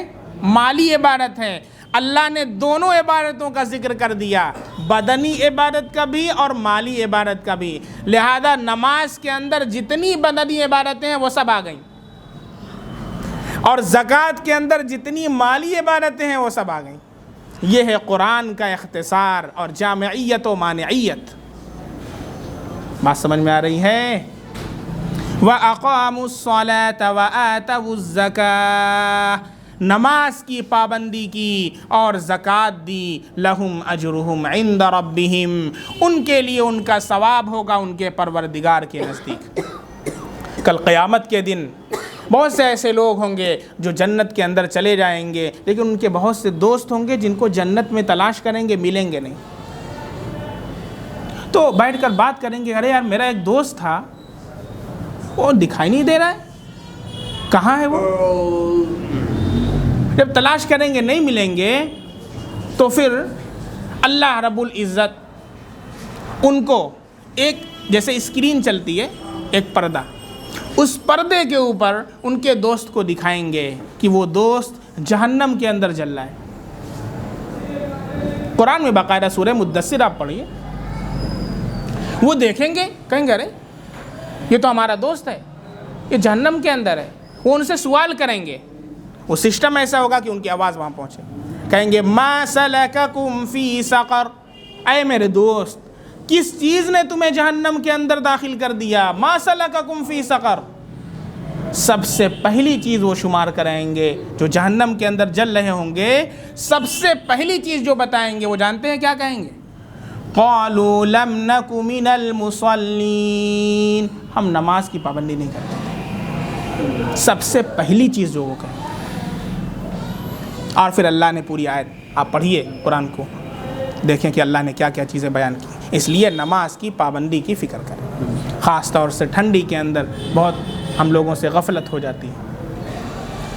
[SPEAKER 1] مالی عبادت ہے۔ اللہ نے دونوں عبادتوں کا ذکر کر دیا، بدنی عبادت کا بھی اور مالی عبادت کا بھی، لہذا نماز کے اندر جتنی بدنی عبادتیں ہیں وہ سب آ گئیں، اور زکوٰۃ کے اندر جتنی مالی عبادتیں ہیں وہ سب آ گئیں۔ یہ ہے قرآن کا اختصار اور جامعیت و مانعیت۔ بات سمجھ میں آ رہی ہے؟ وَأَقَامُوا الصَّلَاةَ وَآتَوُا الزَّكَاةَ، نماز کی پابندی کی اور زکوٰۃ دی، لہم اجرہم عند ربہم، ان کے لیے ان کا ثواب ہوگا ان کے پروردگار کے نزدیک۔ کل قیامت کے دن بہت سے ایسے لوگ ہوں گے جو جنت کے اندر چلے جائیں گے، لیکن ان کے بہت سے دوست ہوں گے جن کو جنت میں تلاش کریں گے ملیں گے نہیں، تو بیٹھ کر بات کریں گے، ارے یار میرا ایک دوست تھا وہ دکھائی نہیں دے رہا ہے، کہاں ہے وہ؟ جب تلاش کریں گے نہیں ملیں گے تو پھر اللہ رب العزت ان کو ایک جیسے اسکرین چلتی ہے، ایک پردہ، اس پردے کے اوپر ان کے دوست کو دکھائیں گے کہ وہ دوست جہنم کے اندر جل رہا ہے۔ قرآن میں باقاعدہ سورہ مدثر آپ پڑھیے، وہ دیکھیں گے، کہیں گے ارے یہ تو ہمارا دوست ہے، یہ جہنم کے اندر ہے۔ وہ ان سے سوال کریں گے، وہ سسٹم ایسا ہوگا کہ ان کی آواز وہاں پہنچے، کہیں گے ما سلککم فی سقر، اے میرے دوست کس چیز نے تمہیں جہنم کے اندر داخل کر دیا؟ ما سلککم فی سقر، سب سے پہلی چیز وہ شمار کریں گے جو جہنم کے اندر جل رہے ہوں گے، سب سے پہلی چیز جو بتائیں گے وہ جانتے ہیں کیا کہیں گے؟ قالوا لم نک من المصلین، ہم نماز کی پابندی نہیں کرتے، سب سے پہلی چیز جو وہ کہیں۔ اور پھر اللہ نے پوری آیت آپ پڑھیے قرآن کو، دیکھیں کہ اللہ نے کیا کیا چیزیں بیان کی۔ اس لیے نماز کی پابندی کی فکر کریں، خاص طور سے ٹھنڈی کے اندر بہت ہم لوگوں سے غفلت ہو جاتی ہے،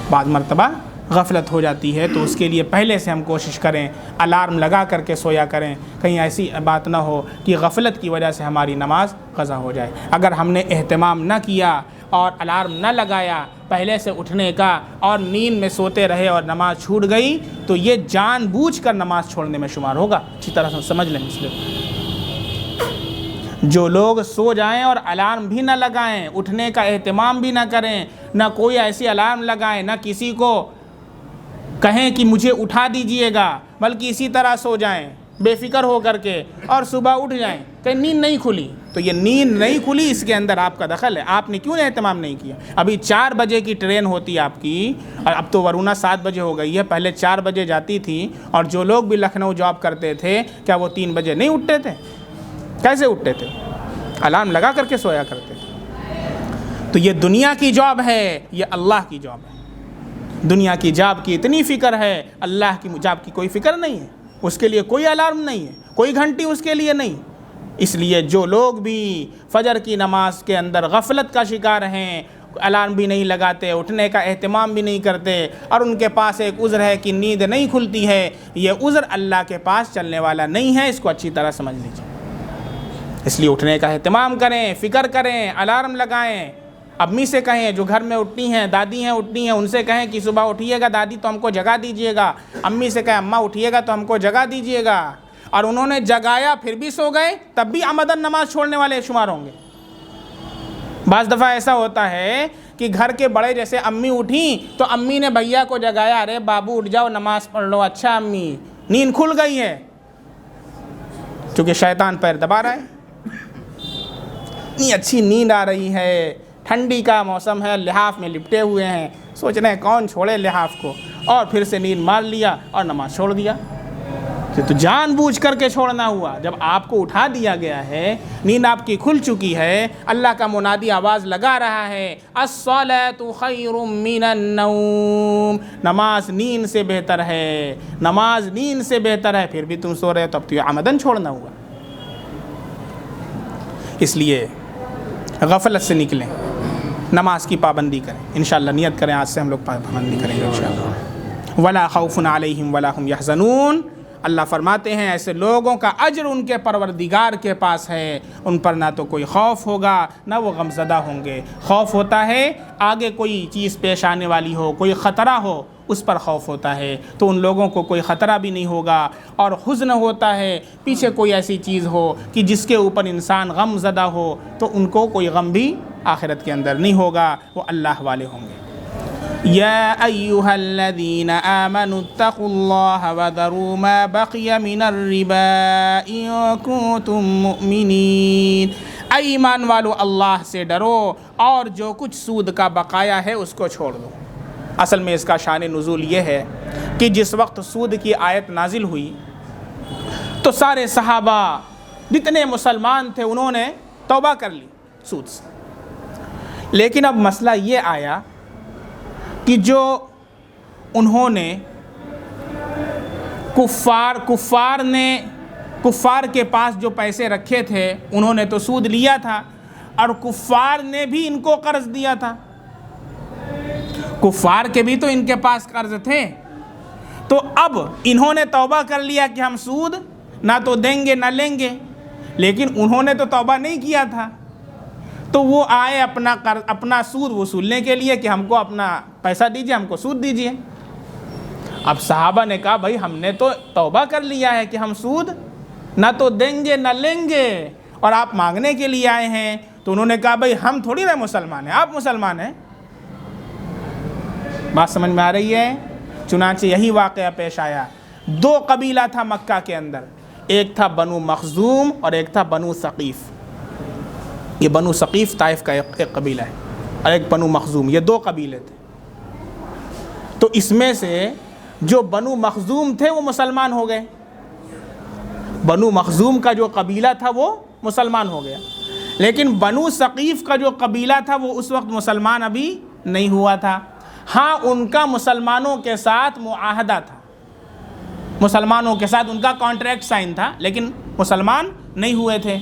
[SPEAKER 1] بعض مرتبہ غفلت ہو جاتی ہے، تو اس کے لیے پہلے سے ہم کوشش کریں، الارم لگا کر کے سویا کریں، کہیں ایسی بات نہ ہو کہ غفلت کی وجہ سے ہماری نماز قضا ہو جائے۔ اگر ہم نے اہتمام نہ کیا اور الارم نہ لگایا پہلے سے اٹھنے کا اور نیند میں سوتے رہے اور نماز چھوٹ گئی تو یہ جان بوجھ کر نماز چھوڑنے میں شمار ہوگا۔ اچھی طرح سے سمجھ لیں مسلم، جو لوگ سو جائیں اور الارم بھی نہ لگائیں، اٹھنے کا اہتمام بھی نہ کریں، نہ کوئی ایسی الارم لگائیں، نہ کسی کو کہیں کہ مجھے اٹھا دیجئے گا، بلکہ اسی طرح سو جائیں بے فکر ہو کر کے اور صبح اٹھ جائیں کہ نیند نہیں کھلی، تو یہ نیند نہیں کھلی اس کے اندر آپ کا دخل ہے۔ آپ نے کیوں اہتمام نہیں کیا؟ ابھی 4 بجے کی ٹرین ہوتی ہے آپ کی، اور اب تو ورنہ 7 بجے ہو گئی ہے، پہلے 4 بجے جاتی تھی، اور جو لوگ بھی لکھنؤ جاب کرتے تھے کیا وہ 3 بجے نہیں اٹھتے تھے؟ کیسے اٹھتے تھے؟ الارم لگا کر کے سویا کرتے تھے۔ تو یہ دنیا کی جاب ہے، یہ اللہ کی جاب ہے۔ دنیا کی جاب کی اتنی فکر ہے، اللہ کی جاب کی کوئی فکر نہیں ہے، اس کے لیے کوئی الارم نہیں ہے، کوئی گھنٹی اس کے لیے نہیں۔ اس لیے جو لوگ بھی فجر کی نماز کے اندر غفلت کا شکار ہیں، الارم بھی نہیں لگاتے، اٹھنے کا اہتمام بھی نہیں کرتے، اور ان کے پاس ایک عذر ہے کہ نیند نہیں کھلتی ہے، یہ عذر اللہ کے پاس چلنے والا نہیں ہے، اس کو اچھی طرح سمجھ لیجیے۔ اس لیے اٹھنے کا اہتمام کریں، فکر کریں، الارم لگائیں۔ امی سے کہیں جو گھر میں اٹھتی ہیں، دادی ہیں اٹھتی ہیں، ان سے کہیں کہ صبح اٹھیے گا دادی تو ہم کو جگا دیجیے گا، امی سے کہیں اماں اٹھیے گا تو ہم کو جگا دیجیے گا، اور انہوں نے جگایا پھر بھی سو گئے تب بھی عمدن نماز چھوڑنے والے شمار ہوں گے۔ بعض دفعہ ایسا ہوتا ہے کہ گھر کے بڑے جیسے امی اٹھیں تو امی نے بھیا کو جگایا، ارے بابو اٹھ جاؤ نماز پڑھ لو، اچھا امی نیند کھل گئی ہے، چونکہ شیطان پیر دبا رہا ہے، اتنی اچھی نیند آ رہی ہے، ٹھنڈی کا موسم ہے، لحاف میں لپٹے ہوئے ہیں، سوچ رہے ہیں کون چھوڑے لحاف کو، اور پھر سے نیند مار لیا اور نماز چھوڑ دیا۔ تو جان بوجھ کر کے چھوڑنا ہوا۔ جب آپ کو اٹھا دیا گیا ہے، نیند آپ کی کھل چکی ہے، اللہ کا منادی آواز لگا رہا ہے الصلاۃ خیر من النوم، نماز نیند سے بہتر ہے، نماز نیند سے بہتر ہے، پھر بھی تم سو رہے ہو، تو اب تو یہ عمدن چھوڑنا ہوا۔ اس لیے غفلت سے نکلیں، نماز کی پابندی کریں، انشاءاللہ نیت کریں آج سے ہم لوگ پابندی کریں گے انشاءاللہ۔ ولا خوف علیہم ولا هم يحزنون، اللہ فرماتے ہیں ایسے لوگوں کا اجر ان کے پروردگار کے پاس ہے، ان پر نہ تو کوئی خوف ہوگا نہ وہ غمزدہ ہوں گے۔ خوف ہوتا ہے آگے کوئی چیز پیش آنے والی ہو، کوئی خطرہ ہو، اس پر خوف ہوتا ہے، تو ان لوگوں کو کوئی خطرہ بھی نہیں ہوگا، اور حزن ہوتا ہے پیچھے کوئی ایسی چیز ہو کہ جس کے اوپر انسان غم زدہ ہو، تو ان کو کوئی غم بھی آخرت کے اندر نہیں ہوگا، وہ اللہ والے ہوں گے۔ یا ایہا الذین آمنوا اتقوا اللہ وذروا ما بقی من الربا ان کنتم مؤمنین، اے ایمان والو اللہ سے ڈرو اور جو کچھ سود کا بقایا ہے اس کو چھوڑ دو۔ اصل میں اس کا شان نزول یہ ہے کہ جس وقت سود کی آیت نازل ہوئی تو سارے صحابہ جتنے مسلمان تھے انہوں نے توبہ کر لی سود سے، لیکن اب مسئلہ یہ آیا کہ جو انہوں نے کفار کے پاس جو پیسے رکھے تھے انہوں نے تو سود لیا تھا، اور کفار نے بھی ان کو قرض دیا تھا، کفار کے بھی تو ان کے پاس قرض تھے، تو اب انہوں نے توبہ کر لیا کہ ہم سود نہ تو دیں گے نہ لیں گے، لیکن انہوں نے تو توبہ نہیں کیا تھا، تو وہ آئے اپنا سود وصولنے کے لیے کہ ہم کو اپنا پیسہ دیجیے، ہم کو سود دیجیے۔ اب صحابہ نے کہا بھائی ہم نے تو توبہ کر لیا ہے کہ ہم سود نہ تو دیں گے نہ لیں گے، اور آپ مانگنے کے لیے آئے ہیں۔ تو انہوں نے کہا بھائی ہم تھوڑی نہ مسلمان ہیں، آپ مسلمان ہیں۔ بات سمجھ میں آ رہی ہے؟ چنانچہ یہی واقعہ پیش آیا۔ دو قبیلہ تھا مکہ کے اندر، ایک تھا بنو مخزوم اور ایک تھا بنو ثقیف۔ یہ بنو ثقیف طائف کا ایک قبیلہ ہے، اور ایک بنو مخزوم، یہ دو قبیلے تھے۔ تو اس میں سے جو بنو مخزوم تھے وہ مسلمان ہو گئے، بنو مخزوم کا جو قبیلہ تھا وہ مسلمان ہو گیا، لیکن بنو ثقیف کا جو قبیلہ تھا وہ اس وقت مسلمان ابھی نہیں ہوا تھا۔ ہاں ان کا مسلمانوں کے ساتھ معاہدہ تھا، مسلمانوں کے ساتھ ان کا کانٹریکٹ سائن تھا، لیکن مسلمان نہیں ہوئے تھے۔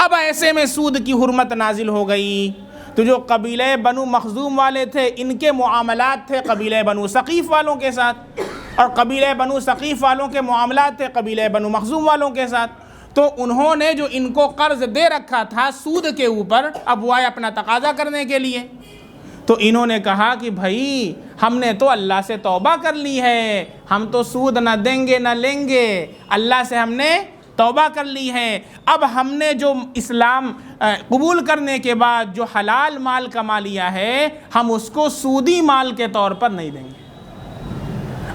[SPEAKER 1] اب ایسے میں سود کی حرمت نازل ہو گئی، تو جو قبیلہ بنو مخزوم والے تھے ان کے معاملات تھے قبیلہ بنو ثقیف والوں کے ساتھ، اور قبیلہ بنو ثقیف والوں کے معاملات تھے قبیلہ بنو مخزوم والوں کے ساتھ۔ تو انہوں نے جو ان کو قرض دے رکھا تھا سود کے اوپر، اب وہ آئے اپنا تقاضا کرنے کے لیے، تو انہوں نے کہا کہ بھائی ہم نے تو اللہ سے توبہ کر لی ہے، ہم تو سود نہ دیں گے نہ لیں گے، اللہ سے ہم نے توبہ کر لی ہے، اب ہم نے جو اسلام قبول کرنے کے بعد جو حلال مال کما لیا ہے ہم اس کو سودی مال کے طور پر نہیں دیں گے۔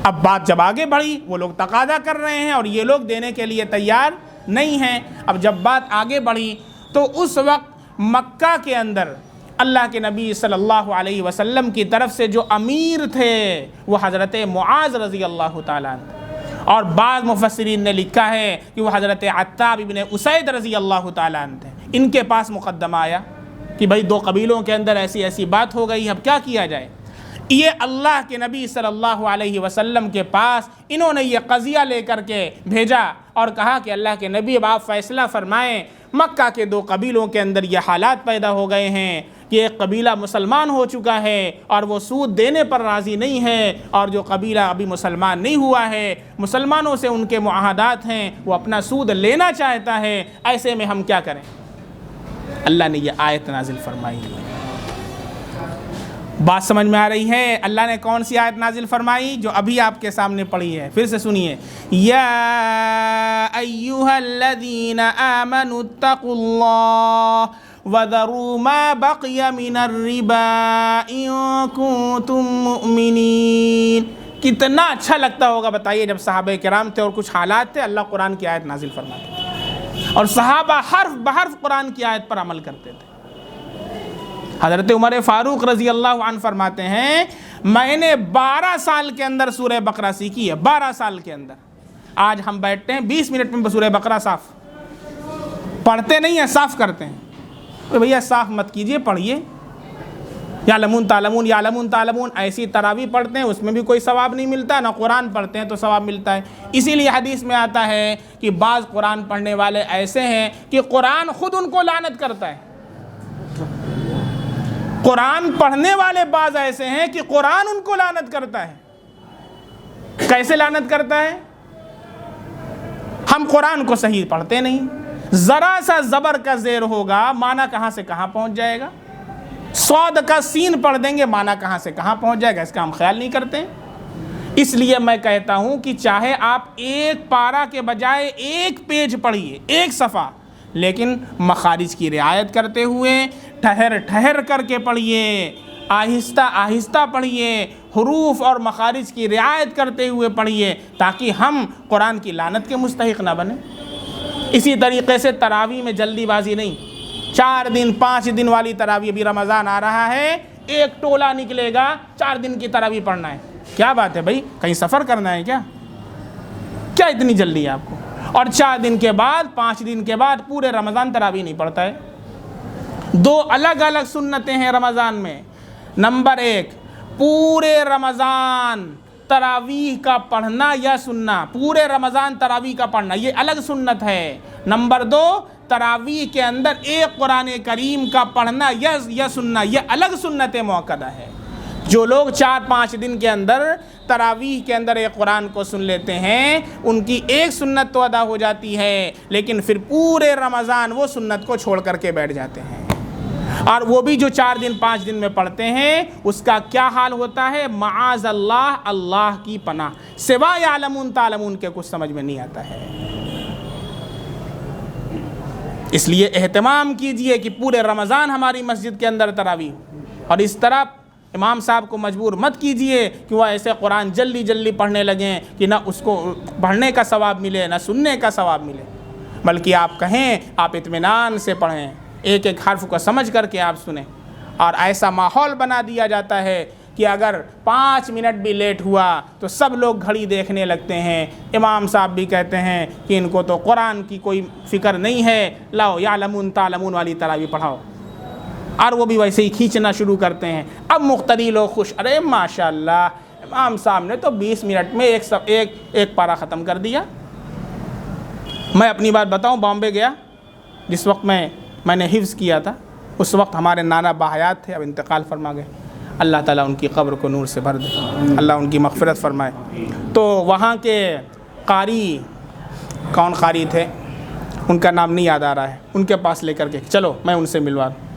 [SPEAKER 1] اب بات جب آگے بڑھی، وہ لوگ تقاضا کر رہے ہیں اور یہ لوگ دینے کے لیے تیار نہیں ہیں۔ اب جب بات آگے بڑھی تو اس وقت مکہ کے اندر اللہ کے نبی صلی اللہ علیہ وسلم کی طرف سے جو امیر تھے وہ حضرت معاذ رضی اللہ تعالیٰ عنہ، اور بعض مفسرین نے لکھا ہے کہ وہ حضرت عتاب ابن اسید رضی اللہ تعالیٰ عنہ تھے۔ ان کے پاس مقدمہ آیا کہ بھائی دو قبیلوں کے اندر ایسی ایسی بات ہو گئی، اب کیا کیا جائے۔ یہ اللہ کے نبی صلی اللہ علیہ وسلم کے پاس انہوں نے یہ قضیہ لے کر کے بھیجا اور کہا کہ اللہ کے نبی اب آپ فیصلہ فرمائیں، مکہ کے دو قبیلوں کے اندر یہ حالات پیدا ہو گئے ہیں کہ ایک قبیلہ مسلمان ہو چکا ہے اور وہ سود دینے پر راضی نہیں ہے، اور جو قبیلہ ابھی مسلمان نہیں ہوا ہے مسلمانوں سے ان کے معاہدات ہیں وہ اپنا سود لینا چاہتا ہے، ایسے میں ہم کیا کریں۔ اللہ نے یہ آیت نازل فرمائی ہے۔ بات سمجھ میں آ رہی ہے؟ اللہ نے کون سی آیت نازل فرمائی؟ جو ابھی آپ کے سامنے پڑھی ہے، پھر سے سنیے۔ یا ایھا الذین آمنوا اتقوا اللہ وَذَرُوا مَا بَقِيَ مِنَ الرِّبَا إِن كُنتُم مُّؤْمِنِينَ۔ کتنا اچھا لگتا ہوگا بتائیے جب صحابہ کرام تھے اور کچھ حالات تھے، اللہ قرآن کی آیت نازل فرماتے تھے اور صحابہ حرف بحرف قرآن کی آیت پر عمل کرتے تھے۔ حضرت عمر فاروق رضی اللہ عنہ فرماتے ہیں میں نے 12 سال کے اندر سورہ بقرہ سیکھی ہے، 12 سال کے اندر۔ آج ہم بیٹھتے ہیں 20 منٹ میں سورہ بقرہ صاف پڑھتے نہیں ہیں، صاف کرتے ہیں۔ بھیا صاف مت کیجئے، پڑھیے۔ یعلمون تعلمون یعلمون تعلمون ایسی تراویح پڑھتے ہیں اس میں بھی کوئی ثواب نہیں ملتا، نہ قرآن پڑھتے ہیں تو ثواب ملتا ہے۔ اسی لیے حدیث میں آتا ہے کہ بعض قرآن پڑھنے والے ایسے ہیں کہ قرآن خود ان کو لعنت کرتا ہے۔ قرآن پڑھنے والے بعض ایسے ہیں کہ قرآن ان کو لعنت کرتا ہے۔ کیسے لعنت کرتا ہے؟ ہم قرآن کو صحیح پڑھتے نہیں، ذرا سا زبر کا زیر ہوگا معنی کہاں سے کہاں پہنچ جائے گا، صاد کا سین پڑھ دیں گے معنی کہاں سے کہاں پہنچ جائے گا، اس کا ہم خیال نہیں کرتے۔ اس لیے میں کہتا ہوں کہ چاہے آپ ایک پارہ کے بجائے ایک پیج پڑھیے، ایک صفحہ، لیکن مخارج کی رعایت کرتے ہوئے ٹھہر ٹھہر کر کے پڑھیے، آہستہ آہستہ پڑھیے، حروف اور مخارج کی رعایت کرتے ہوئے پڑھیے، تاکہ ہم قرآن کی لعنت کے مستحق نہ بنیں۔ اسی طریقے سے تراویح میں جلدی بازی نہیں، 4 دن 5 دن والی تراویح، ابھی رمضان آ رہا ہے، ایک ٹولہ نکلے گا 4 دن کی تراویح پڑھنا ہے۔ کیا بات ہے بھائی، کہیں سفر کرنا ہے کیا اتنی جلدی ہے آپ کو؟ اور 4 دن کے بعد 5 دن کے بعد پورے رمضان تراویح نہیں پڑھتا ہے۔ 2 الگ الگ سنتیں ہیں رمضان میں۔ نمبر 1، پورے رمضان تراویح کا پڑھنا یا سننا، پورے رمضان تراویح کا پڑھنا یہ الگ سنت ہے، نمبر 2 تراویح کے اندر ایک قرآن کریم کا پڑھنا یا سننا یہ الگ سنت موقدہ ہے۔ جو لوگ 4-5 دن کے اندر تراویح کے اندر ایک قرآن کو سن لیتے ہیں ان کی ایک سنت تو ادا ہو جاتی ہے، لیکن پھر پورے رمضان وہ سنت کو چھوڑ کر کے بیٹھ جاتے ہیں۔ اور وہ بھی جو 4 دن 5 دن میں پڑھتے ہیں اس کا کیا حال ہوتا ہے؟ معاذ اللہ، اللہ کی پناہ، سوا یعلمون تعلمون کے کچھ سمجھ میں نہیں آتا ہے۔ اس لیے اہتمام کیجئے کہ پورے رمضان ہماری مسجد کے اندر تراویح ہو، اور اس طرح امام صاحب کو مجبور مت کیجئے کہ وہ ایسے قرآن جلدی جلدی پڑھنے لگیں کہ نہ اس کو پڑھنے کا ثواب ملے نہ سننے کا ثواب ملے، بلکہ آپ کہیں آپ اطمینان سے پڑھیں، ایک ایک حرف کو سمجھ کر کے آپ سنیں۔ اور ایسا ماحول بنا دیا جاتا ہے کہ اگر 5 منٹ بھی لیٹ ہوا تو سب لوگ گھڑی دیکھنے لگتے ہیں۔ امام صاحب بھی کہتے ہیں کہ ان کو تو قرآن کی کوئی فکر نہیں ہے، لاؤ یعلمون تعلمون والی تراویح پڑھاؤ، اور وہ بھی ویسے ہی کھینچنا شروع کرتے ہیں۔ اب مقتدی لوگ خوش، ارے ماشاءاللہ امام صاحب نے تو 20 منٹ میں ایک پارہ ختم کر دیا۔ میں اپنی بات بتاؤں، بامبے گیا جس وقت میں نے حفظ کیا تھا، اس وقت ہمارے نانا باحیات تھے، اب انتقال فرما گئے، اللہ تعالیٰ ان کی قبر کو نور سے بھر دے، اللہ ان کی مغفرت فرمائے۔ تو وہاں کے قاری، کون قاری تھے ان کا نام نہیں یاد آ رہا ہے، ان کے پاس لے کر کے چلو میں ان سے ملوا دوں،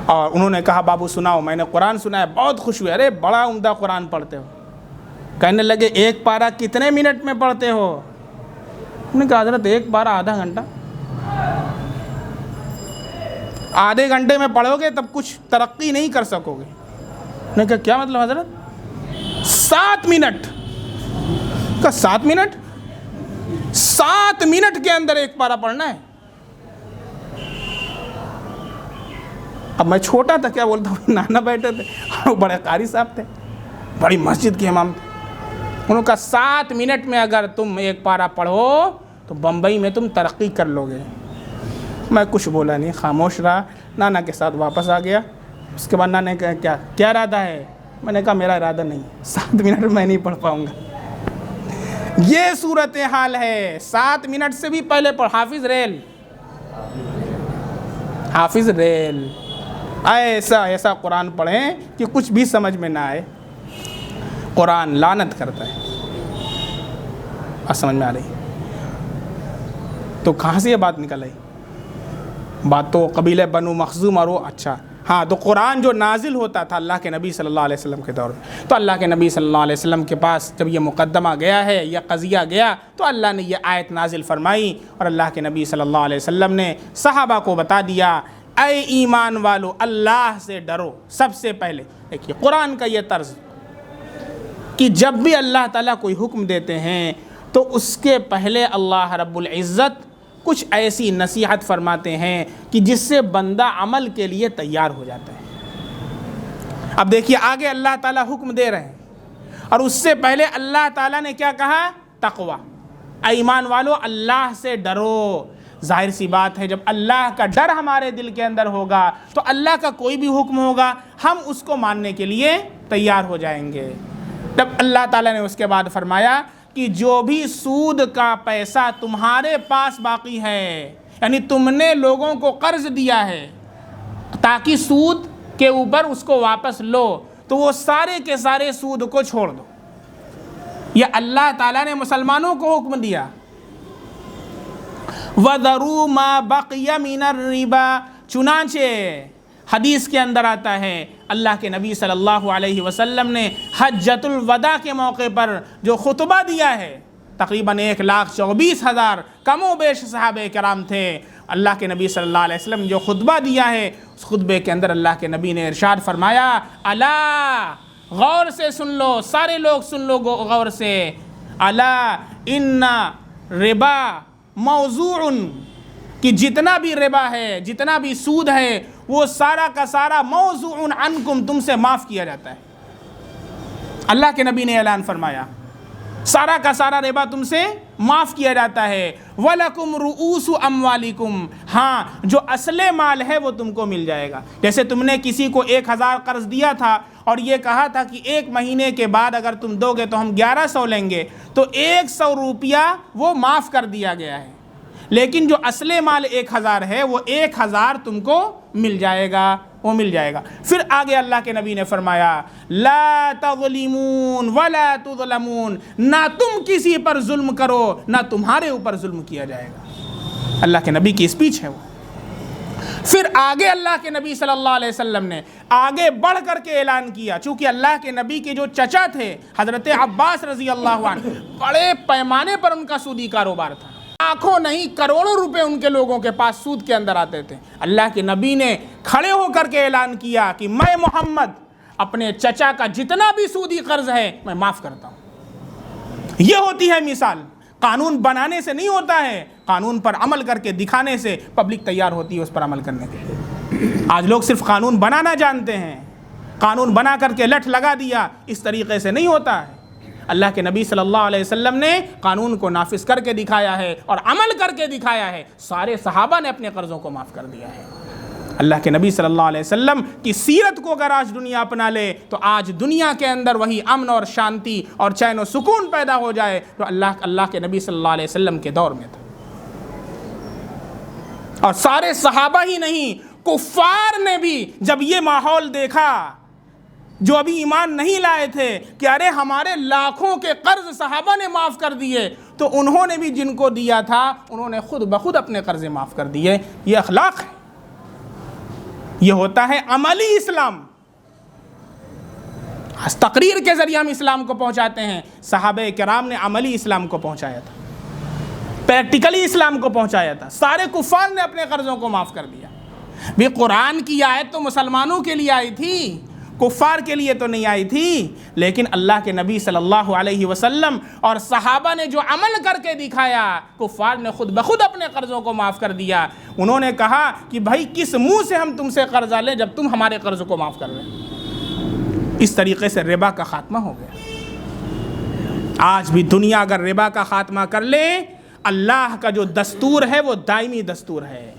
[SPEAKER 1] اور انہوں نے کہا بابو سناؤ، میں نے قرآن سنایا، بہت خوش ہوئے، ارے بڑا عمدہ قرآن پڑھتے ہو۔ کہنے لگے ایک پارہ کتنے منٹ میں پڑھتے ہو؟ انہوں نے کہا حضرت ایک پارہ آدھا گھنٹہ۔ آدھے گھنٹے میں پڑھو گے تب کچھ ترقی نہیں کر سکو گے۔ نے کہا کیا مطلب حضرت؟ 7 منٹ کا 7 منٹ 7 منٹ کے اندر ایک پارہ پڑھنا ہے۔ اب میں چھوٹا تھا، کیا بولتا ہوں، نانا بیٹھے تھے، وہ بڑے قاری صاحب تھے، بڑی مسجد کے امام تھے۔ انہوں نے کہا 7 منٹ میں اگر تم ایک پارہ پڑھو تو بمبئی میں تم ترقی کر لو گے۔ میں کچھ بولا نہیں، خاموش رہا، نانا کے ساتھ واپس آ گیا۔ اس کے بعد نانا نے کہا کیا ارادہ ہے؟ میں نے کہا میرا ارادہ نہیں، 7 منٹ میں نہیں پڑھ پاؤں گا۔ یہ صورتحال ہے، 7 منٹ سے بھی پہلے پڑھ۔ حافظ ریل ایسا قرآن پڑھیں کہ کچھ بھی سمجھ میں نہ آئے۔ قرآن لعنت کرتا ہے۔ سمجھ میں آ رہی؟ تو کہاں سے یہ بات نکل آئی؟ بات تو قبیلہ بنو مخزوم اور وہ اچھا ہاں، تو قرآن جو نازل ہوتا تھا اللہ کے نبی صلی اللہ علیہ وسلم کے دور میں، تو اللہ کے نبی صلی اللہ علیہ وسلم کے پاس جب یہ مقدمہ گیا ہے، یہ قضیہ گیا، تو اللہ نے یہ آیت نازل فرمائی، اور اللہ کے نبی صلی اللہ علیہ وسلم نے صحابہ کو بتا دیا، اے ایمان والو اللہ سے ڈرو۔ سب سے پہلے دیکھیے قرآن کا یہ طرز کہ جب بھی اللہ تعالیٰ کوئی حکم دیتے ہیں تو اس کے پہلے اللہ رب العزت کچھ ایسی نصیحت فرماتے ہیں کہ جس سے بندہ عمل کے لیے تیار ہو جاتا ہے۔ اب دیکھیے آگے اللہ تعالیٰ حکم دے رہے ہیں، اور اس سے پہلے اللہ تعالیٰ نے کیا کہا؟ تقوی، اے ایمان والو اللہ سے ڈرو۔ ظاہر سی بات ہے جب اللہ کا ڈر ہمارے دل کے اندر ہوگا تو اللہ کا کوئی بھی حکم ہوگا ہم اس کو ماننے کے لیے تیار ہو جائیں گے۔ تب اللہ تعالیٰ نے اس کے بعد فرمایا کہ جو بھی سود کا پیسہ تمہارے پاس باقی ہے، یعنی تم نے لوگوں کو قرض دیا ہے تاکہ سود کے اوپر اس کو واپس لو، تو وہ سارے کے سارے سود کو چھوڑ دو۔ یہ اللہ تعالیٰ نے مسلمانوں کو حکم دیا۔ وَذَرُوا مَا بَقِيَ مِنَ الرِّبَا، چنانچہ حدیث کے اندر آتا ہے اللہ کے نبی صلی اللہ علیہ وسلم نے حجۃ الوداع کے موقع پر جو خطبہ دیا ہے، تقریباً 1,24,000 کم و بیش صحابہ کرام تھے، اللہ کے نبی صلی اللہ علیہ وسلم نے جو خطبہ دیا ہے اس خطبے کے اندر اللہ کے نبی نے ارشاد فرمایا، الا، غور سے سن لو، سارے لوگ سن لو غور سے، الا ان ربا موضوع، کہ جتنا بھی ربا ہے، جتنا بھی سود ہے، وہ سارا کا سارا موضوع عنکم، تم سے معاف کیا جاتا ہے۔ اللہ کے نبی نے اعلان فرمایا سارا کا سارا ربا تم سے معاف کیا جاتا ہے۔ وَلَكُمْ رُؤُوسُ أَمْوَالِكُمْ، ہاں جو اصل مال ہے وہ تم کو مل جائے گا۔ جیسے تم نے کسی کو 1,000 قرض دیا تھا اور یہ کہا تھا کہ 1 مہینے کے بعد اگر تم دو گے تو ہم 1,100 لیں گے، تو 100 روپیہ وہ معاف کر دیا گیا ہے، لیکن جو اصل مال 1000 ہے وہ 1000 تم کو مل جائے گا، وہ مل جائے گا۔ پھر آگے اللہ کے نبی نے فرمایا لا تظلمون ولا تظلمون، نہ تم کسی پر ظلم کرو نہ تمہارے اوپر ظلم کیا جائے گا۔ اللہ کے نبی کی اسپیچ ہے وہ۔ پھر آگے اللہ کے نبی صلی اللہ علیہ وسلم نے آگے بڑھ کر کے اعلان کیا، چونکہ اللہ کے نبی کے جو چچا تھے حضرت عباس رضی اللہ عنہ، بڑے پیمانے پر ان کا سودی کاروبار تھا، لاکھوں نہیں کروڑوں روپے ان کے لوگوں کے پاس سود کے اندر آتے تھے۔ اللہ کے نبی نے کھڑے ہو کر کے اعلان کیا کہ میں محمد اپنے چچا کا جتنا بھی سودی قرض ہے میں معاف کرتا ہوں۔ یہ ہوتی ہے مثال، قانون بنانے سے نہیں ہوتا ہے، قانون پر عمل کر کے دکھانے سے پبلک تیار ہوتی ہے اس پر عمل کرنے کے لیے۔ آج لوگ صرف قانون بنانا جانتے ہیں، قانون بنا کر کے لٹھ لگا دیا، اس طریقے سے نہیں ہوتا ہے۔ اللہ کے نبی صلی اللہ علیہ وسلم نے قانون کو نافذ کر کے دکھایا ہے اور عمل کر کے دکھایا ہے، سارے صحابہ نے اپنے قرضوں کو معاف کر دیا ہے۔ اللہ کے نبی صلی اللہ علیہ وسلم کی سیرت کو اگر آج دنیا اپنا لے تو آج دنیا کے اندر وہی امن اور شانتی اور چین و سکون پیدا ہو جائے جو اللہ کے نبی صلی اللہ علیہ وسلم کے دور میں تھا۔ اور سارے صحابہ ہی نہیں، کفار نے بھی جب یہ ماحول دیکھا، جو ابھی ایمان نہیں لائے تھے، کہ ارے ہمارے لاکھوں کے قرض صحابہ نے معاف کر دیے، تو انہوں نے بھی جن کو دیا تھا انہوں نے خود بخود اپنے قرض معاف کر دیے۔ یہ اخلاق ہے، یہ ہوتا ہے عملی اسلام۔ تقریر کے ذریعے ہم اسلام کو پہنچاتے ہیں، صحابہ کرام نے عملی اسلام کو پہنچایا تھا، پریکٹیکلی اسلام کو پہنچایا تھا۔ سارے کفار نے اپنے قرضوں کو معاف کر دیا۔ بھی قرآن کی آیت تو مسلمانوں کے لیے آئی تھی، کفار کے لیے تو نہیں آئی تھی، لیکن اللہ کے نبی صلی اللہ علیہ وسلم اور صحابہ نے جو عمل کر کے دکھایا، کفار نے خود بخود اپنے قرضوں کو معاف کر دیا۔ انہوں نے کہا کہ بھائی کس منہ سے ہم تم سے قرضہ لیں جب تم ہمارے قرض کو معاف کر رہے ہیں۔ اس طریقے سے ربا کا خاتمہ ہو گیا۔ آج بھی دنیا اگر ربا کا خاتمہ کر لے، اللہ کا جو دستور ہے وہ دائمی دستور ہے،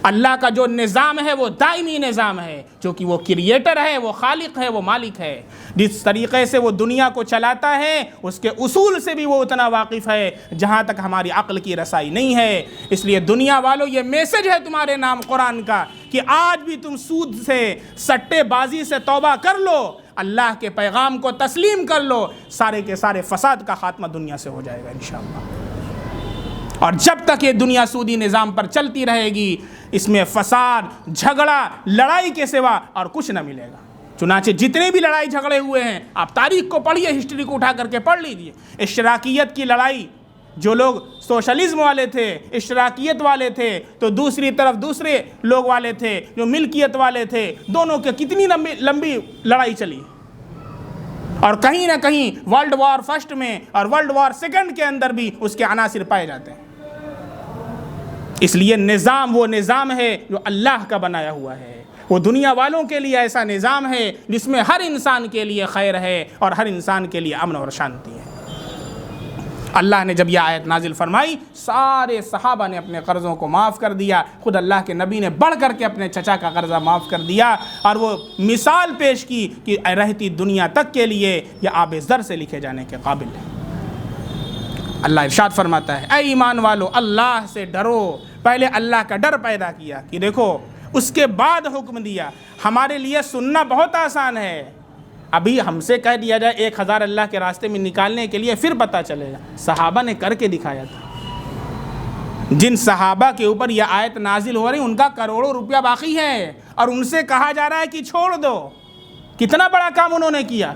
[SPEAKER 1] اللہ کا جو نظام ہے وہ دائمی نظام ہے، چونکہ وہ کریٹر ہے، وہ خالق ہے، وہ مالک ہے۔ جس طریقے سے وہ دنیا کو چلاتا ہے اس کے اصول سے بھی وہ اتنا واقف ہے جہاں تک ہماری عقل کی رسائی نہیں ہے۔ اس لیے دنیا والوں، یہ میسج ہے تمہارے نام قرآن کا کہ آج بھی تم سود سے، سٹے بازی سے توبہ کر لو، اللہ کے پیغام کو تسلیم کر لو، سارے کے سارے فساد کا خاتمہ دنیا سے ہو جائے گا انشاءاللہ۔ اور جب تک یہ دنیا سودی نظام پر چلتی رہے گی، اس میں فساد، جھگڑا، لڑائی کے سوا اور کچھ نہ ملے گا۔ چنانچہ جتنے بھی لڑائی جھگڑے ہوئے ہیں، آپ تاریخ کو پڑھیے، ہسٹری کو اٹھا کر کے پڑھ لیجئے۔ اشتراکیت کی لڑائی، جو لوگ سوشلزم والے تھے، اشتراکیت والے تھے، تو دوسری طرف دوسرے لوگ والے تھے جو ملکیت والے تھے، دونوں کے کتنی لمبی لڑائی چلی، اور کہیں نہ کہیں ورلڈ وار فرسٹ میں اور ورلڈ وار سیکنڈ کے اندر بھی اس کے عناصر پائے جاتے ہیں۔ اس لیے نظام وہ نظام ہے جو اللہ کا بنایا ہوا ہے، وہ دنیا والوں کے لیے ایسا نظام ہے جس میں ہر انسان کے لیے خیر ہے اور ہر انسان کے لیے امن اور شانتی ہے۔ اللہ نے جب یہ آیت نازل فرمائی، سارے صحابہ نے اپنے قرضوں کو معاف کر دیا، خود اللہ کے نبی نے بڑھ کر کے اپنے چچا کا قرضہ معاف کر دیا، اور وہ مثال پیش کی کہ رہتی دنیا تک کے لیے یہ آب زر سے لکھے جانے کے قابل ہے۔ اللہ ارشاد فرماتا ہے، اے ایمان والو، اللہ سے ڈرو۔ پہلے اللہ کا ڈر پیدا کیا کہ دیکھو، اس کے بعد حکم دیا۔ ہمارے لیے سننا بہت آسان ہے، ابھی ہم سے کہہ دیا جائے 1000 اللہ کے راستے میں نکالنے کے لیے، پھر پتہ چلے گا۔ صحابہ نے کر کے دکھایا تھا۔ جن صحابہ کے اوپر یہ آیت نازل ہو رہی، ان کا کروڑوں روپیہ باقی ہے، اور ان سے کہا جا رہا ہے کہ چھوڑ دو۔ کتنا بڑا کام انہوں نے کیا،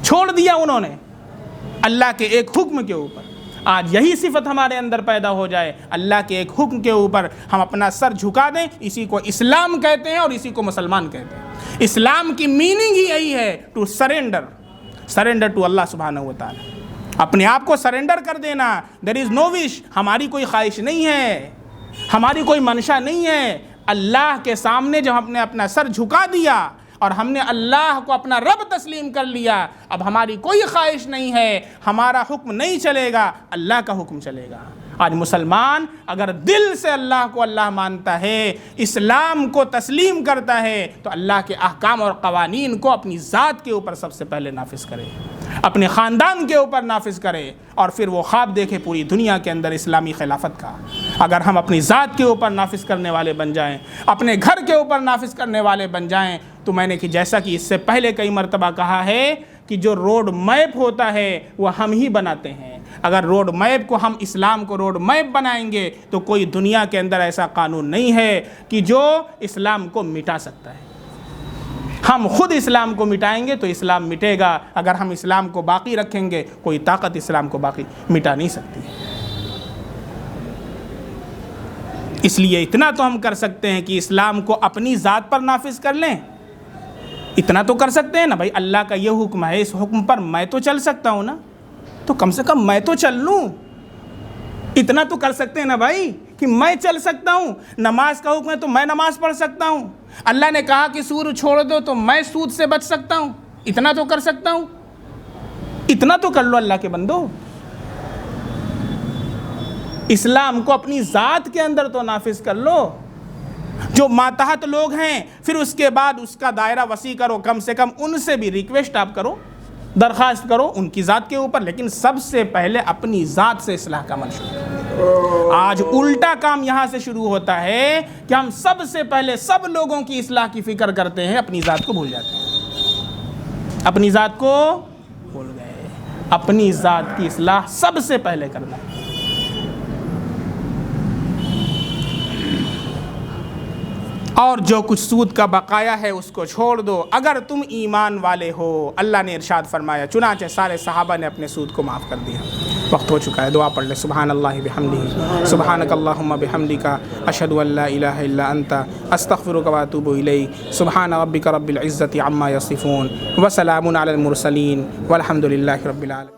[SPEAKER 1] چھوڑ دیا انہوں نے اللہ کے ایک حکم کے اوپر۔ آج یہی صفت ہمارے اندر پیدا ہو جائے، اللہ کے ایک حکم کے اوپر ہم اپنا سر جھکا دیں۔ اسی کو اسلام کہتے ہیں اور اسی کو مسلمان کہتے ہیں۔ اسلام کی میننگ ہی یہی ہے، ٹو سرینڈر ٹو اللہ سبحانہ و تعالی، اپنے آپ کو سرینڈر کر دینا۔ دیر از نو وش، ہماری کوئی خواہش نہیں ہے، ہماری کوئی منشا نہیں ہے۔ اللہ کے سامنے جب ہم نے اپنا سر جھکا دیا اور ہم نے اللہ کو اپنا رب تسلیم کر لیا، اب ہماری کوئی خواہش نہیں ہے، ہمارا حکم نہیں چلے گا، اللہ کا حکم چلے گا۔ آج مسلمان اگر دل سے اللہ کو اللہ مانتا ہے، اسلام کو تسلیم کرتا ہے، تو اللہ کے احکام اور قوانین کو اپنی ذات کے اوپر سب سے پہلے نافذ کرے۔ اپنے خاندان کے اوپر نافذ کرے اور پھر وہ خواب دیکھے پوری دنیا کے اندر اسلامی خلافت کا۔ اگر ہم اپنی ذات کے اوپر نافذ کرنے والے بن جائیں، اپنے گھر کے اوپر نافذ کرنے والے بن جائیں، تو میں نے کہ جیسا کہ اس سے پہلے کئی مرتبہ کہا ہے کہ جو روڈ میپ ہوتا ہے وہ ہم ہی بناتے ہیں۔ اگر روڈ میپ کو ہم اسلام کو روڈ میپ بنائیں گے تو کوئی دنیا کے اندر ایسا قانون نہیں ہے کہ جو اسلام کو مٹا سکتا ہے۔ ہم خود اسلام کو مٹائیں گے تو اسلام مٹے گا، اگر ہم اسلام کو باقی رکھیں گے کوئی طاقت اسلام کو باقی مٹا نہیں سکتی۔ اس لیے اتنا تو ہم کر سکتے ہیں کہ اسلام کو اپنی ذات پر نافذ کر لیں، اتنا تو کر سکتے ہیں نا بھائی، اللہ کا یہ حکم ہے، اس حکم پر میں تو چل سکتا ہوں نا، تو کم سے کم میں تو چل لوں۔ اتنا تو کر سکتے ہیں نا بھائی کہ میں چل سکتا ہوں۔ نماز کا حکم ہے تو میں نماز پڑھ سکتا ہوں۔ اللہ نے کہا کہ سود چھوڑ دو تو میں سود سے بچ سکتا ہوں، اتنا تو کر سکتا ہوں۔ اتنا تو کر لو اللہ کے بندو، اسلام کو اپنی ذات کے اندر تو نافذ کر لو۔ جو ماتحت لوگ ہیں پھر اس کے بعد اس کا دائرہ وسیع کرو، کم سے کم ان سے بھی ریکویسٹ آپ کرو، درخواست کرو ان کی ذات کے اوپر، لیکن سب سے پہلے اپنی ذات سے اصلاح کا عمل شروع۔ آج الٹا کام یہاں سے شروع ہوتا ہے کہ ہم سب سے پہلے سب لوگوں کی اصلاح کی فکر کرتے ہیں، اپنی ذات کو بھول جاتے ہیں۔ اپنی ذات کو بھول گئے، اپنی ذات کی اصلاح سب سے پہلے کرنا ہے۔ اور جو کچھ سود کا بقایا ہے اس کو چھوڑ دو اگر تم ایمان والے ہو۔ اللہ نے ارشاد فرمایا، چنانچہ سارے صحابہ نے اپنے سود کو معاف کر دیا۔ وقت ہو چکا ہے، دعا پڑھ لیں۔ سبحان اللہ بحمدہ، سبحانک اللہم بحمدک، اشہد ان لا الہ الا انت، استغفرک واتوب الیک۔ سبحان ربک رب العزۃ عما یصفون، وسلام علی المرسلین، والحمد للہ رب العالمین۔